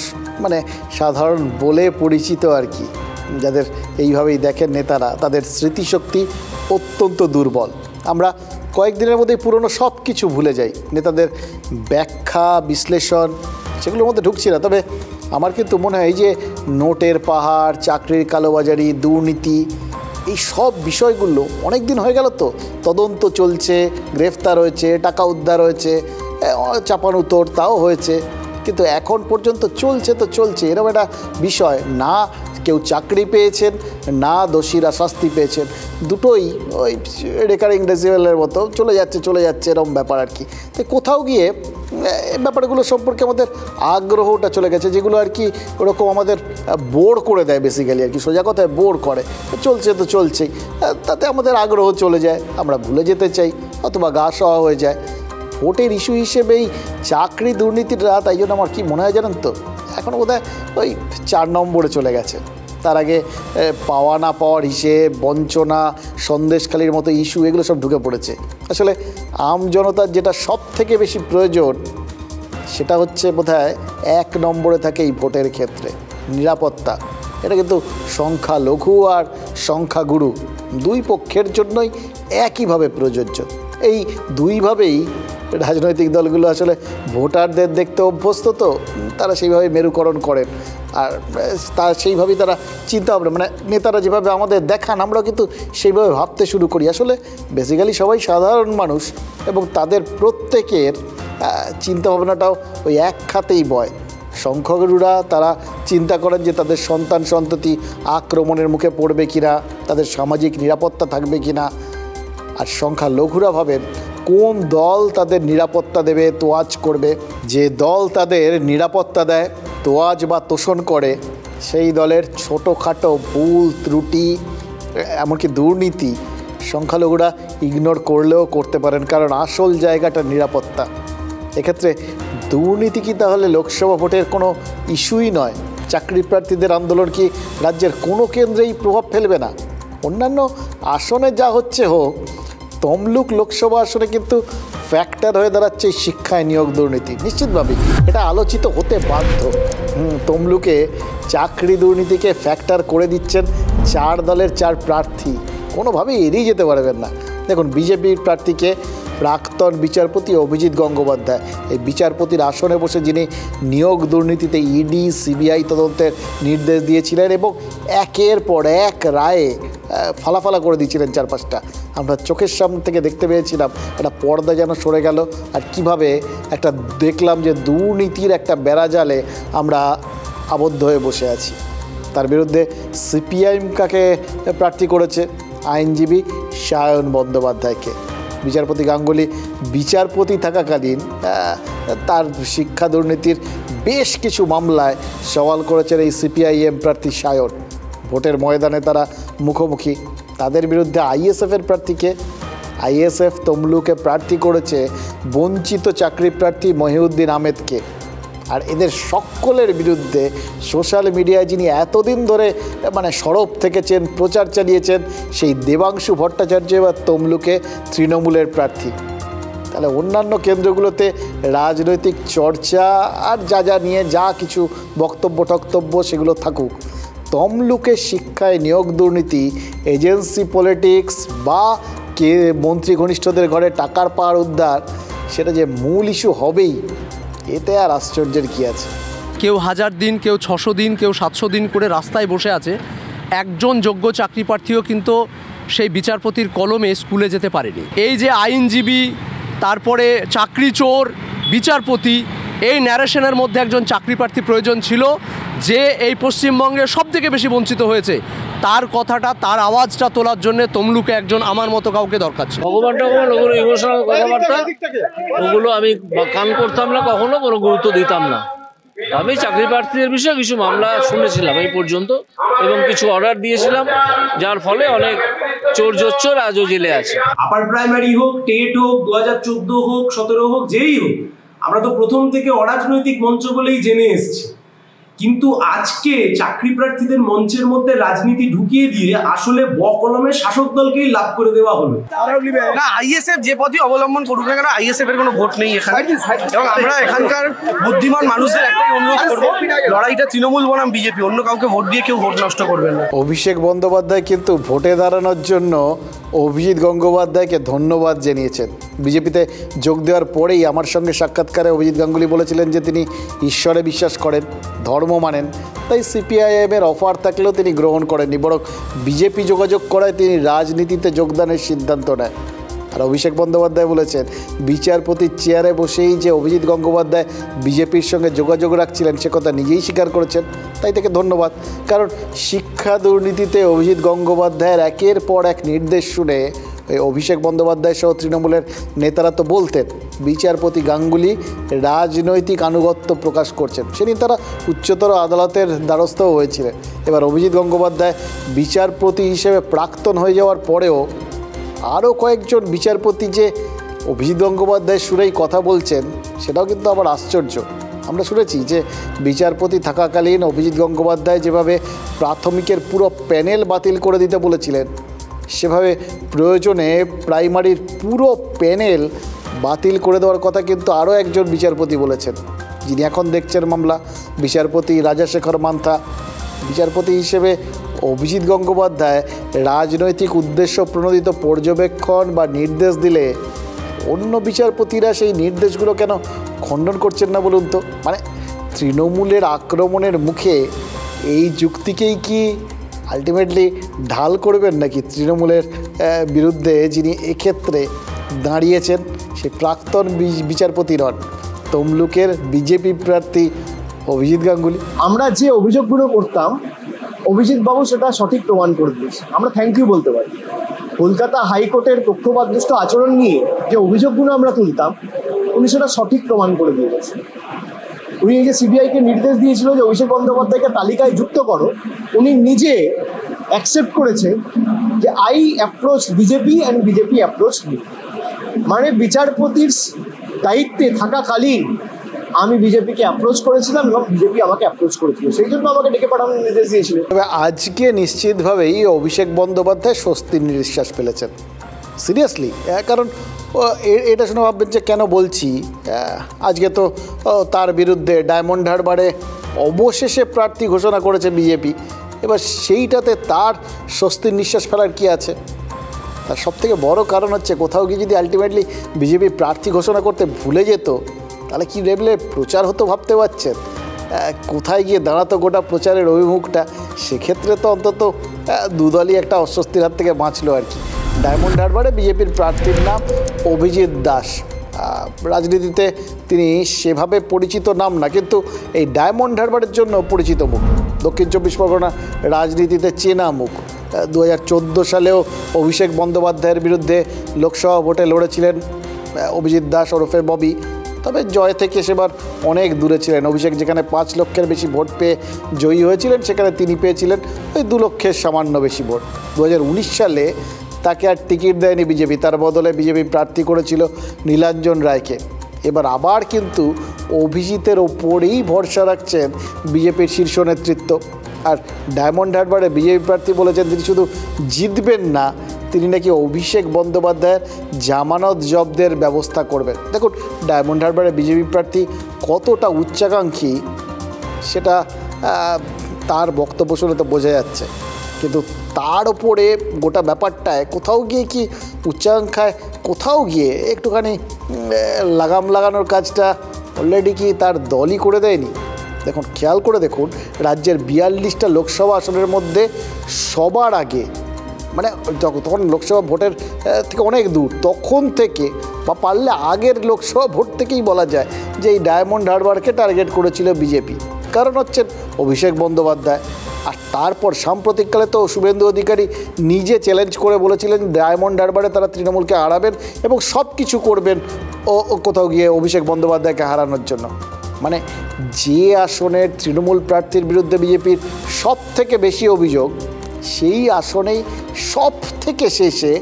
মানে সাধারণ বলে পরিচিত আর কি, যাদের এইভাবেই দেখেন নেতারা, তাদের স্মৃতিশক্তি অত্যন্ত দুর্বল। আমরা কয়েকদিনের মধ্যেই পুরনো সব কিছু ভুলে যাই। নেতাদের ব্যাখ্যা, বিশ্লেষণ সেগুলোর মধ্যে ঢুকছি না। তবে আমার কিন্তু মনে হয় এই যে নোটের পাহাড়, চাকরির কালোবাজারি, দুর্নীতি, এই সব বিষয়গুলো অনেক দিন হয়ে গেল, তো তদন্ত চলছে, গ্রেফতার হয়েছে, টাকা উদ্ধার হয়েছে, চাপানুতোর তাও হয়েছে, কিন্তু এখন পর্যন্ত চলছে তো চলছে। এরকম একটা বিষয় না কেউ চাকরি পেয়েছেন, না দোষীরা শাস্তি পেয়েছেন, দুটোই ওই রেকারিং ডেসিবেলের মতো চলে যাচ্ছে এরকম ব্যাপার আর কি। তো কোথাও গিয়ে ব্যাপারগুলো সম্পর্কে আমাদের আগ্রহটা চলে গেছে, যেগুলো আর কি ওরকম আমাদের বোর করে দেয় বেসিক্যালি আর কি, সোজা কথায় বোর করে। চলছে তো চলছেই, তাতে আমাদের আগ্রহ চলে যায়, আমরা ভুলে যেতে চাই অথবা গা সওয়া হয়ে যায়। ভোটের ইস্যু হিসেবেই চাকরি দুর্নীতিটা, তাই জন্য আমার কি মনে হয় জানেন তো, এখন বোধহয় ওই 4 নম্বরে চলে গেছে। তার আগে পাওয়া না পাওয়ার হিসেব, বঞ্চনা, সন্দেশখালির মতো ইস্যু, এগুলো সব ঢুকে পড়েছে। আসলে আম জনতার যেটা সব থেকে বেশি প্রয়োজন, সেটা হচ্ছে বোধহয় 1 নম্বরে থাকে এই ভোটের ক্ষেত্রে, নিরাপত্তা। এটা কিন্তু সংখ্যালঘু আর সংখ্যাগুরু দুই পক্ষের জন্যই একইভাবে প্রযোজ্য। এই দুইভাবেই রাজনৈতিক দলগুলো আসলে ভোটারদের দেখতে অভ্যস্ত, তো তারা সেইভাবে মেরুকরণ করেন, আর সেইভাবেই তারা চিন্তা ভাবনা, মানে নেতারা যেভাবে আমাদের দেখান আমরাও কিন্তু সেইভাবে ভাবতে শুরু করি। আসলে বেসিক্যালি সবাই সাধারণ মানুষ এবং তাদের প্রত্যেকের চিন্তাভাবনাটাও ওই এক খাতেই বয়। সংখ্যাগুরুরা তারা চিন্তা করেন যে তাদের সন্তান সন্ততি আক্রমণের মুখে পড়বে কিনা, তাদের সামাজিক নিরাপত্তা থাকবে কিনা, আর সংখ্যালঘুরা ভাবেন কোন দল তাদের নিরাপত্তা দেবে, তোয়াজ করবে। যে দল তাদের নিরাপত্তা দেয়, তোয়াজ বা তোষণ করে, সেই দলের ছোটোখাটো ভুল ত্রুটি, এমনকি দুর্নীতি সংখ্যালঘুরা ইগনোর করলেও করতে পারেন, কারণ আসল জায়গাটা নিরাপত্তা। এক্ষেত্রে দুর্নীতি কি তাহলে লোকসভা ভোটের কোনো ইস্যুই নয়? চাকরি প্রার্থীদের আন্দোলন কি রাজ্যের কোনো কেন্দ্রেই প্রভাব ফেলবে না? অন্যান্য আসনে যা হচ্ছে হোক, তমলুক লোকসভা আসনে কিন্তু ফ্যাক্টর হয়ে দাঁড়াচ্ছে শিক্ষায় নিয়োগ দুর্নীতি। নিশ্চিতভাবেই এটা আলোচিত হতে বাধ্য। তমলুকে চাকরি দুর্নীতিকে ফ্যাক্টর করে দিচ্ছেন 4 দলের 4 প্রার্থী, কোনোভাবেই এড়িয়ে যেতে পারবেন না। দেখুন, বিজেপির প্রার্থীকে প্রাক্তন বিচারপতি অভিজিৎ গঙ্গোপাধ্যায়। এই বিচারপতির আসনে বসে যিনি নিয়োগ দুর্নীতিতে ইডি সিবিআই তদন্তের নির্দেশ দিয়েছিলেন এবং একের পর এক রায়ে ফালাফালা করে দিয়েছিলেন চারপাশটা। আমরা চোখের সামনে থেকে দেখতে পেয়েছিলাম একটা পর্দা যেন সরে গেল, আর কিভাবে একটা দেখলাম যে দুর্নীতির একটা বেড়াজালে আমরা আবদ্ধ হয়ে বসে আছি। তার বিরুদ্ধে সিপিআইএম কাকে প্রার্থী করেছে? আইনজীবী সায়ন বন্দ্যোপাধ্যায়কে। বিচারপতি গাঙ্গুলি বিচারপতি থাকাকালীন তার শিক্ষা দুর্নীতির বেশ কিছু মামলায় সওয়াল করেছেন এই সিপিআইএম প্রার্থী সায়ন। ভোটের ময়দানে তারা মুখোমুখি। তাদের বিরুদ্ধে আইএসএফের প্রার্থীকে, আইএসএফ তমলুকে প্রার্থী করেছে বঞ্চিত চাকরি প্রার্থী মহিউদ্দিন আহমেদকে। আর এদের সকলের বিরুদ্ধে সোশ্যাল মিডিয়ায় যিনি এতদিন ধরে সরব থেকেছেন, প্রচার চালিয়েছেন, সেই দেবাংশু ভট্টাচার্য এবার তমলুকে তৃণমূলের প্রার্থী। তাহলে অন্যান্য কেন্দ্রগুলোতে রাজনৈতিক চর্চা আর যা নিয়ে যা কিছু বক্তব্য সেগুলো থাকুক, তমলুকে শিক্ষায় নিয়োগ দুর্নীতি, এজেন্সি পলিটিক্স বা কে মন্ত্রী ঘনিষ্ঠদের ঘরে টাকার পাহাড় উদ্ধার, সেটা যে মূল ইস্যু হবেই, এতে আর আশ্চর্যের কী আছে? কেউ 1000 দিন, কেউ 600 দিন, কেউ 700 দিন করে রাস্তায় বসে আছে। একজন যোগ্য চাকরি প্রার্থীও কিন্তু সেই বিচারপতির কলমে স্কুলে যেতে পারেনি। এই যে আইনজীবী, তারপরে চাকরি চোর, বিচারপতি, এই ন্যারেশনের মধ্যে একজন চাকরি প্রার্থী প্রয়োজন ছিল যে এই পশ্চিমবঙ্গে সবথেকে বেশি বঞ্চিত হয়েছে। তার কথাটা, তার আওয়াজটা তোলার জন্য তমলুকে একজন আমার মতো কাউকে দরকার ছিল। ভগবান ওগুলো ইমোশনাল কথাবার্তা, ওগুলো আমি কান করতাম না, কখনো কোনো গুরুত্ব দিতাম না। আমি চাকরি প্রার্থীদের বিষয়ে কিছু মামলা শুনেছিলাম এই পর্যন্ত, এবং কিছু অর্ডার দিয়েছিলাম, যার ফলে অনেক চোর জোচ্চোর আজও জেলে আছে। আপার প্রাইমারি হোক, টেট হোক, 2014 হোক, 17 হোক, যেই হোক, আমরা তো প্রথম থেকে অরাজনৈতিক মঞ্চ বলেই জেনে এসেছি। কিন্তু আজকে চাকরি প্রার্থীদের মঞ্চের মধ্যে রাজনীতি ঢুকিয়ে দিয়ে আসলে বকলমে শাসক দলকেই লাভ করে দেওয়া হলো। না, আইএসএফ যে পথই অবলম্বন করুক না কেন, আইএসএফ এর কোনো ভোট নেই এখানে, এবং আমরা এখানকার বুদ্ধিমান মানুষদের একটাই অনুরোধ করবো, লড়াইটা তৃণমূল বনাম বিজেপি, অন্য কাউকে ভোট দিয়ে কেউ ভোট নষ্ট করবেন না। অভিষেক বন্দ্যোপাধ্যায় কিন্তু ভোটে দাঁড়ানোর জন্য অভিজিৎ গঙ্গোপাধ্যায়কে ধন্যবাদ জানিয়েছেন। বিজেপিতে যোগ দেওয়ার পরেই আমার সঙ্গে সাক্ষাৎকারে অভিজিৎ গাঙ্গুলি বলেছিলেন যে তিনি ঈশ্বরে বিশ্বাস করেন, ধর্ম মানেন, তাই সিপিআইএমের অফার থাকলেও তিনি গ্রহণ করেননি, বরং বিজেপি যোগাযোগ করায় তিনি রাজনীতিতে যোগদানের সিদ্ধান্ত নেন। আর অভিষেক বন্দ্যোপাধ্যায় বলেছেন বিচারপতির চেয়ারে বসেই যে অভিজিৎ গঙ্গোপাধ্যায় বিজেপির সঙ্গে যোগাযোগ রাখছিলেন সে কথা নিজেই স্বীকার করেছেন, তাই তাকে ধন্যবাদ। কারণ শিক্ষা দুর্নীতিতে অভিজিৎ গঙ্গোপাধ্যায়ের একের পর এক নির্দেশ শুনে ওই অভিষেক বন্দ্যোপাধ্যায় সহ তৃণমূলের নেতারা তো বলতেন বিচারপতি গাঙ্গুলি রাজনৈতিক আনুগত্য প্রকাশ করছেন। সেদিন তারা উচ্চতর আদালতের দ্বারস্থও হয়েছিলেন। এবার অভিজিৎ গঙ্গোপাধ্যায় বিচারপতি হিসেবে প্রাক্তন হয়ে যাওয়ার পরেও আরও কয়েকজন বিচারপতি যে অভিজিৎ গঙ্গোপাধ্যায়ের সুরেই কথা বলছেন, সেটাও কিন্তু আবার আশ্চর্য। আমরা শুনেছি যে বিচারপতি থাকাকালীন অভিজিৎ গঙ্গোপাধ্যায় যেভাবে প্রাথমিকের পুরো প্যানেল বাতিল করে দিতে বলেছিলেন, সেভাবে প্রয়োজনে প্রাইমারির পুরো প্যানেল বাতিল করে দেওয়ার কথা কিন্তু আরও একজন বিচারপতি বলেছেন, যিনি এখন দেখছেন মামলা, বিচারপতি রাজাশেখর মান্থা। বিচারপতি হিসেবে অভিজিৎ গঙ্গোপাধ্যায় রাজনৈতিক উদ্দেশ্য প্রণোদিত পর্যবেক্ষণ বা নির্দেশ দিলে অন্য বিচারপতিরা সেই নির্দেশগুলো কেন খণ্ডন করছেন না বলুন তো? তৃণমূলের আক্রমণের মুখে এই যুক্তিকেই কি আলটিমেটলি ঢাল করবেন নাকি তৃণমূলের বিরুদ্ধে যিনি এক্ষেত্রে দাঁড়িয়েছেন সেই প্রাক্তন বিচারপতি নন, তমলুকের বিজেপি প্রার্থী অভিজিৎ গাঙ্গুলি? আমরা যে অভিযোগগুলো করতাম অভিজিৎ বাবু সেটা সঠিক প্রমাণ করে দিয়েছে। আমরা থ্যাংক ইউ বলতে পারি। কলকাতা হাইকোর্টের পক্ষপাতদুষ্ট আচরণ নিয়ে যে অভিযোগগুলো আমরা তুলতাম উনি সেটা সঠিক প্রমাণ করে দিয়ে গেছেন। উনি এই যে সিবিআইকে নির্দেশ দিয়েছিল যে অভিষেক বন্দ্যোপাধ্যায়কে তালিকায় যুক্ত করো, উনি নিজে অ্যাকসেপ্ট করেছেন যে I approach BJP and BJP approach me. মানে বিচারপতির দায়িত্বে থাকাকালীন আমি বিজেপিকে অ্যাপ্রোচ করেছিলাম এবং বিজেপি আমাকে অ্যাপ্রোচ করেছিল, সেই জন্য আমাকে ডেকে পাঠানোর নির্দেশ দিয়েছিল। তবে আজকে নিশ্চিতভাবেই অভিষেক বন্দ্যোপাধ্যায় স্বস্তির নিঃশ্বাস ফেলেছেন, সিরিয়াসলি। কারণ এটা শুনে ভাববেন যে কেন বলছি, আজকে তো তার বিরুদ্ধে ডায়মন্ড হারবারে অবশেষে প্রার্থী ঘোষণা করেছে বিজেপি। এবার সেইটাতে তার স্বস্তির নিঃশ্বাস ফেলার কি আছে? তার সবথেকে বড় কারণ হচ্ছে কোথাও গিয়ে যদি আলটিমেটলি বিজেপি প্রার্থী ঘোষণা করতে ভুলে যেত তাহলে কী লেভেলে প্রচার হতো ভাবতে পারছেন। কোথায় গিয়ে দাঁড়াতো গোটা প্রচারের অভিমুখটা, সেক্ষেত্রে তো অন্তত দুদলই একটা অস্বস্তির হাত থেকে বাঁচলো আর কি। ডায়মন্ড হারবারে বিজেপির প্রার্থীর নাম অভিজিৎ দাস। রাজনীতিতে তিনি সেভাবে পরিচিত নাম না, কিন্তু এই ডায়মন্ড হারবারের জন্য পরিচিত মুখ, দক্ষিণ চব্বিশ পরগনা রাজনীতিতে চেনা মুখ। 2014 সালেও অভিষেক বন্দ্যোপাধ্যায়ের বিরুদ্ধে লোকসভা ভোটে লড়েছিলেন অভিজিৎ দাস ওরফে ববি, তবে জয় থেকে সেবার অনেক দূরে ছিলেন। অভিষেক যেখানে 5 লক্ষের বেশি ভোট পেয়ে জয়ী হয়েছিলেন, সেখানে তিনি পেয়েছিলেন ওই 2 লক্ষের সামান্য বেশি ভোট। 2019 সালে তাকে আর টিকিট দেয়নি বিজেপি, তার বদলে বিজেপি প্রার্থী করেছিল নীলাঞ্জন রায়কে। এবার আবার কিন্তু অভিজিতের ওপরেই ভরসা রাখছেন বিজেপির শীর্ষ নেতৃত্ব। আর ডায়মন্ড হারবারে বিজেপি প্রার্থী বলেছেন তিনি শুধু জিতবেন না, তিনি নাকি অভিষেক বন্দ্যোপাধ্যায়ের জামানত জব্দের ব্যবস্থা করবেন। দেখুন, ডায়মন্ড হারবারে বিজেপি প্রার্থী কতটা উচ্চাকাঙ্ক্ষী সেটা তার বক্তব্য শুনে তো বোঝা যাচ্ছে, কিন্তু তার ওপরে গোটা ব্যাপারটায় কোথাও গিয়ে কি উচ্চাকাঙ্ক্ষায় কোথাও গিয়ে একটুখানি লাগাম লাগানোর কাজটা অলরেডি কি তার দলই করে দেয়নি? দেখুন, খেয়াল করে দেখুন, রাজ্যের 42টা লোকসভা আসনের মধ্যে সবার আগে, মানে তখন লোকসভা ভোটের থেকে অনেক দূর, তখন থেকে বা পারলে আগের লোকসভা ভোট থেকেই বলা যায় যে এই ডায়মন্ড হারবারকে টার্গেট করেছিল বিজেপি। কারণ হচ্ছেন অভিষেক বন্দ্যোপাধ্যায়। আর তারপর সাম্প্রতিককালে তো শুভেন্দু অধিকারী নিজে চ্যালেঞ্জ করে বলেছিলেন ডায়মন্ড হারবারে তারা তৃণমূলকে হারাবেন এবং সব কিছু করবেন ও কোথাও গিয়ে অভিষেক বন্দ্যোপাধ্যায়কে হারানোর জন্য। মানে যে আসনের তৃণমূল প্রার্থীর বিরুদ্ধে বিজেপির সব থেকে বেশি অভিযোগ, সেই আসনেই সব থেকে শেষে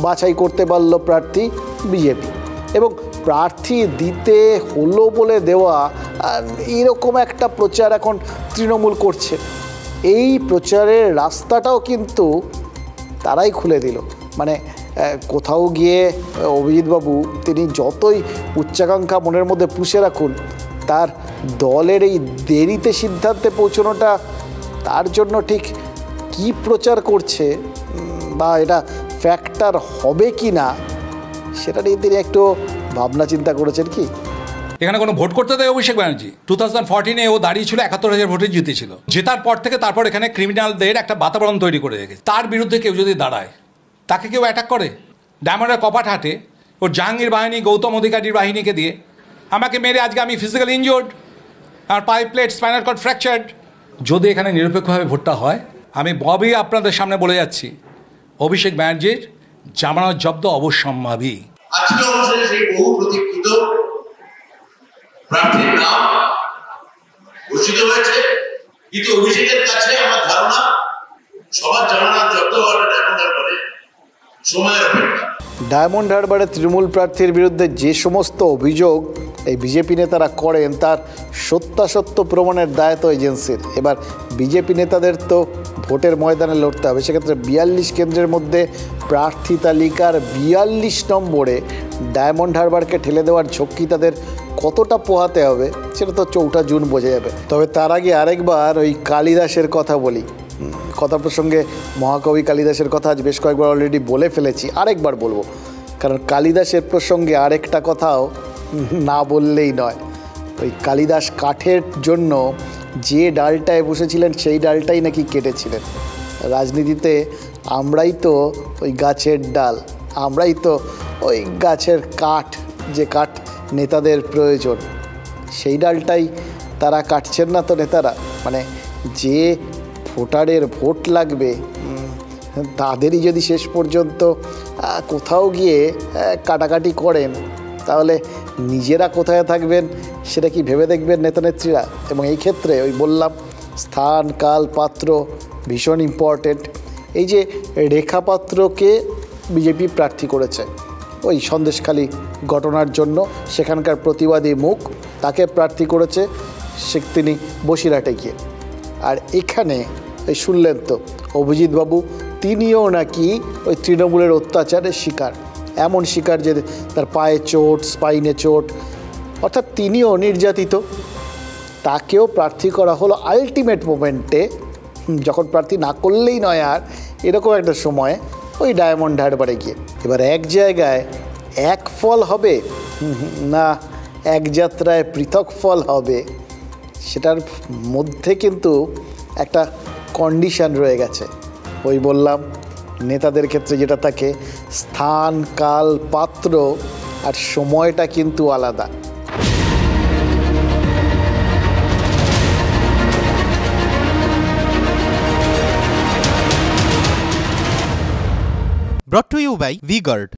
বাছাই করতে পারল প্রার্থী বিজেপি। এবং প্রার্থী দিতে হলো বলে দেওয়া এরকম একটা প্রচার এখন তৃণমূল করছে। এই প্রচারের রাস্তাটাও কিন্তু তারাই খুলে দিল। মানে কোথাও গিয়ে অভিজিৎবাবু তিনি যতই উচ্চাকাঙ্ক্ষা মনের মধ্যে পুষে রাখুন, তার দলের এই দেরিতে সিদ্ধান্তে পৌঁছানোটা তার জন্য ঠিক কি প্রচার করছে বা এটা ফ্যাক্টর হবে কি না সেটা নিয়ে তিনি একটু ভাবনা চিন্তা করেছেন কি? এখানে কোনো ভোট করতে দেয় অভিষেক ব্যানার্জি? 2014-এ ও দাঁড়িয়েছিল 71,000 ভোটে জিতেছিল। জেতার পর থেকে তারপর এখানে ক্রিমিনালদের একটা বাতাবরণ তৈরি করে রেখেছে। তার বিরুদ্ধে কেউ যদি দাঁড়ায়, তাকে কেউ অ্যাটাক করে, ডায়মন্ডের কপাট হাটে ওর জাহাঙ্গীর বাহিনী, গৌতম অধিকারীর বাহিনীকে দিয়ে আমাকে মেরে আজকে আমি ফিজিক্যালি ইনজোর্ড, আর পাই প্লেট, স্পাইনাল কর্ড ফ্র্যাকচার্ড। যদি এখানে নিরপেক্ষভাবে ভোটটা হয়, আমি ববি আপনাদের সামনে বলে যাচ্ছি, অভিষেক ব্যানার্জির জামানত জব্দ অবশ্যম্ভাবী। আজকে অবশ্যই সেই বহু প্রতীক্ষিত প্রার্থীর নাম ঘোষিত হয়েছে, কিন্তু অভিষেকের কাছে আমার ধারণা সবার জামানত জব্দ হওয়ার পরে সময়ের অপেক্ষা। ডায়মন্ড হারবারে তৃণমূল প্রার্থীর বিরুদ্ধে যে সমস্ত অভিযোগ এই বিজেপি নেতারা করেন তার সত্যাসত্য প্রমাণের দায় তো এজেন্সির। এবার বিজেপি নেতাদের তো ভোটের ময়দানে লড়তে হবে, সেক্ষেত্রে 42 কেন্দ্রের মধ্যে প্রার্থী তালিকার 42 নম্বরে ডায়মন্ড হারবারকে ঠেলে দেওয়ার ঝক্কি তাদের কতটা পোহাতে হবে সেটা তো 4 জুন বোঝা যাবে। তবে তার আগে আরেকবার ওই কালিদাসের কথা বলি। কথা প্রসঙ্গে মহাকবি কালিদাসের কথা আজ বেশ কয়েকবার অলরেডি বলে ফেলেছি, আরেকবার বলবো, কারণ কালিদাসের প্রসঙ্গে আরেকটা কথাও না বললেই নয়। ওই কালিদাস কাঠের জন্য যে ডালটায় বসেছিলেন সেই ডালটাই নাকি কেটেছিলেন। রাজনীতিতে আমরাই তো ওই গাছের ডাল, আমরাই তো ওই গাছের কাঠ, যে কাঠ নেতাদের প্রয়োজন, সেই ডালটাই তারা কাটছেন না তো নেতারা। মানে যে ভোটারের ভোট লাগবে তাদেরই যদি শেষ পর্যন্ত কোথাও গিয়ে কাটাকাটি করেন, তাহলে নিজেরা কোথায় থাকবেন সেটা কি ভেবে দেখবেন নেতানেত্রীরা? এবং এই ক্ষেত্রে ওই বললাম স্থান, কাল, পাত্র ভীষণ ইম্পর্টেন্ট। এই যে রেখা পাত্রকে বিজেপি প্রার্থী করেছে ওই সন্দেশখালী ঘটনার জন্য, সেখানকার প্রতিবাদী মুখ, তাকে প্রার্থী করেছে তিনি বসিরহাটে গিয়ে। আর এখানে এই শুনলেন তো অভিজিৎবাবু, তিনিও নাকি ওই তৃণমূলের অত্যাচারের শিকার, এমন শিকার যে তার পায়ে চোট, স্পাইনে চোট, অর্থাৎ তিনিও নির্যাতিত। তাকেও প্রার্থী করা হলো আলটিমেট মোমেন্টে, যখন প্রার্থী না করলেই নয় আর, এরকম একটা সময়ে ওই ডায়মন্ড হারবারে গিয়ে। এবার এক জায়গায় এক ফল হবে না এক যাত্রায় পৃথক ফল হবে, সেটার মধ্যে কিন্তু একটা কন্ডিশন রয়ে গেছে। ওই বললাম নেতাদের ক্ষেত্রে যেটা থাকে, স্থান কাল পাত্র আর সময়টা কিন্তু আলাদা। Brought to you by V-Guard.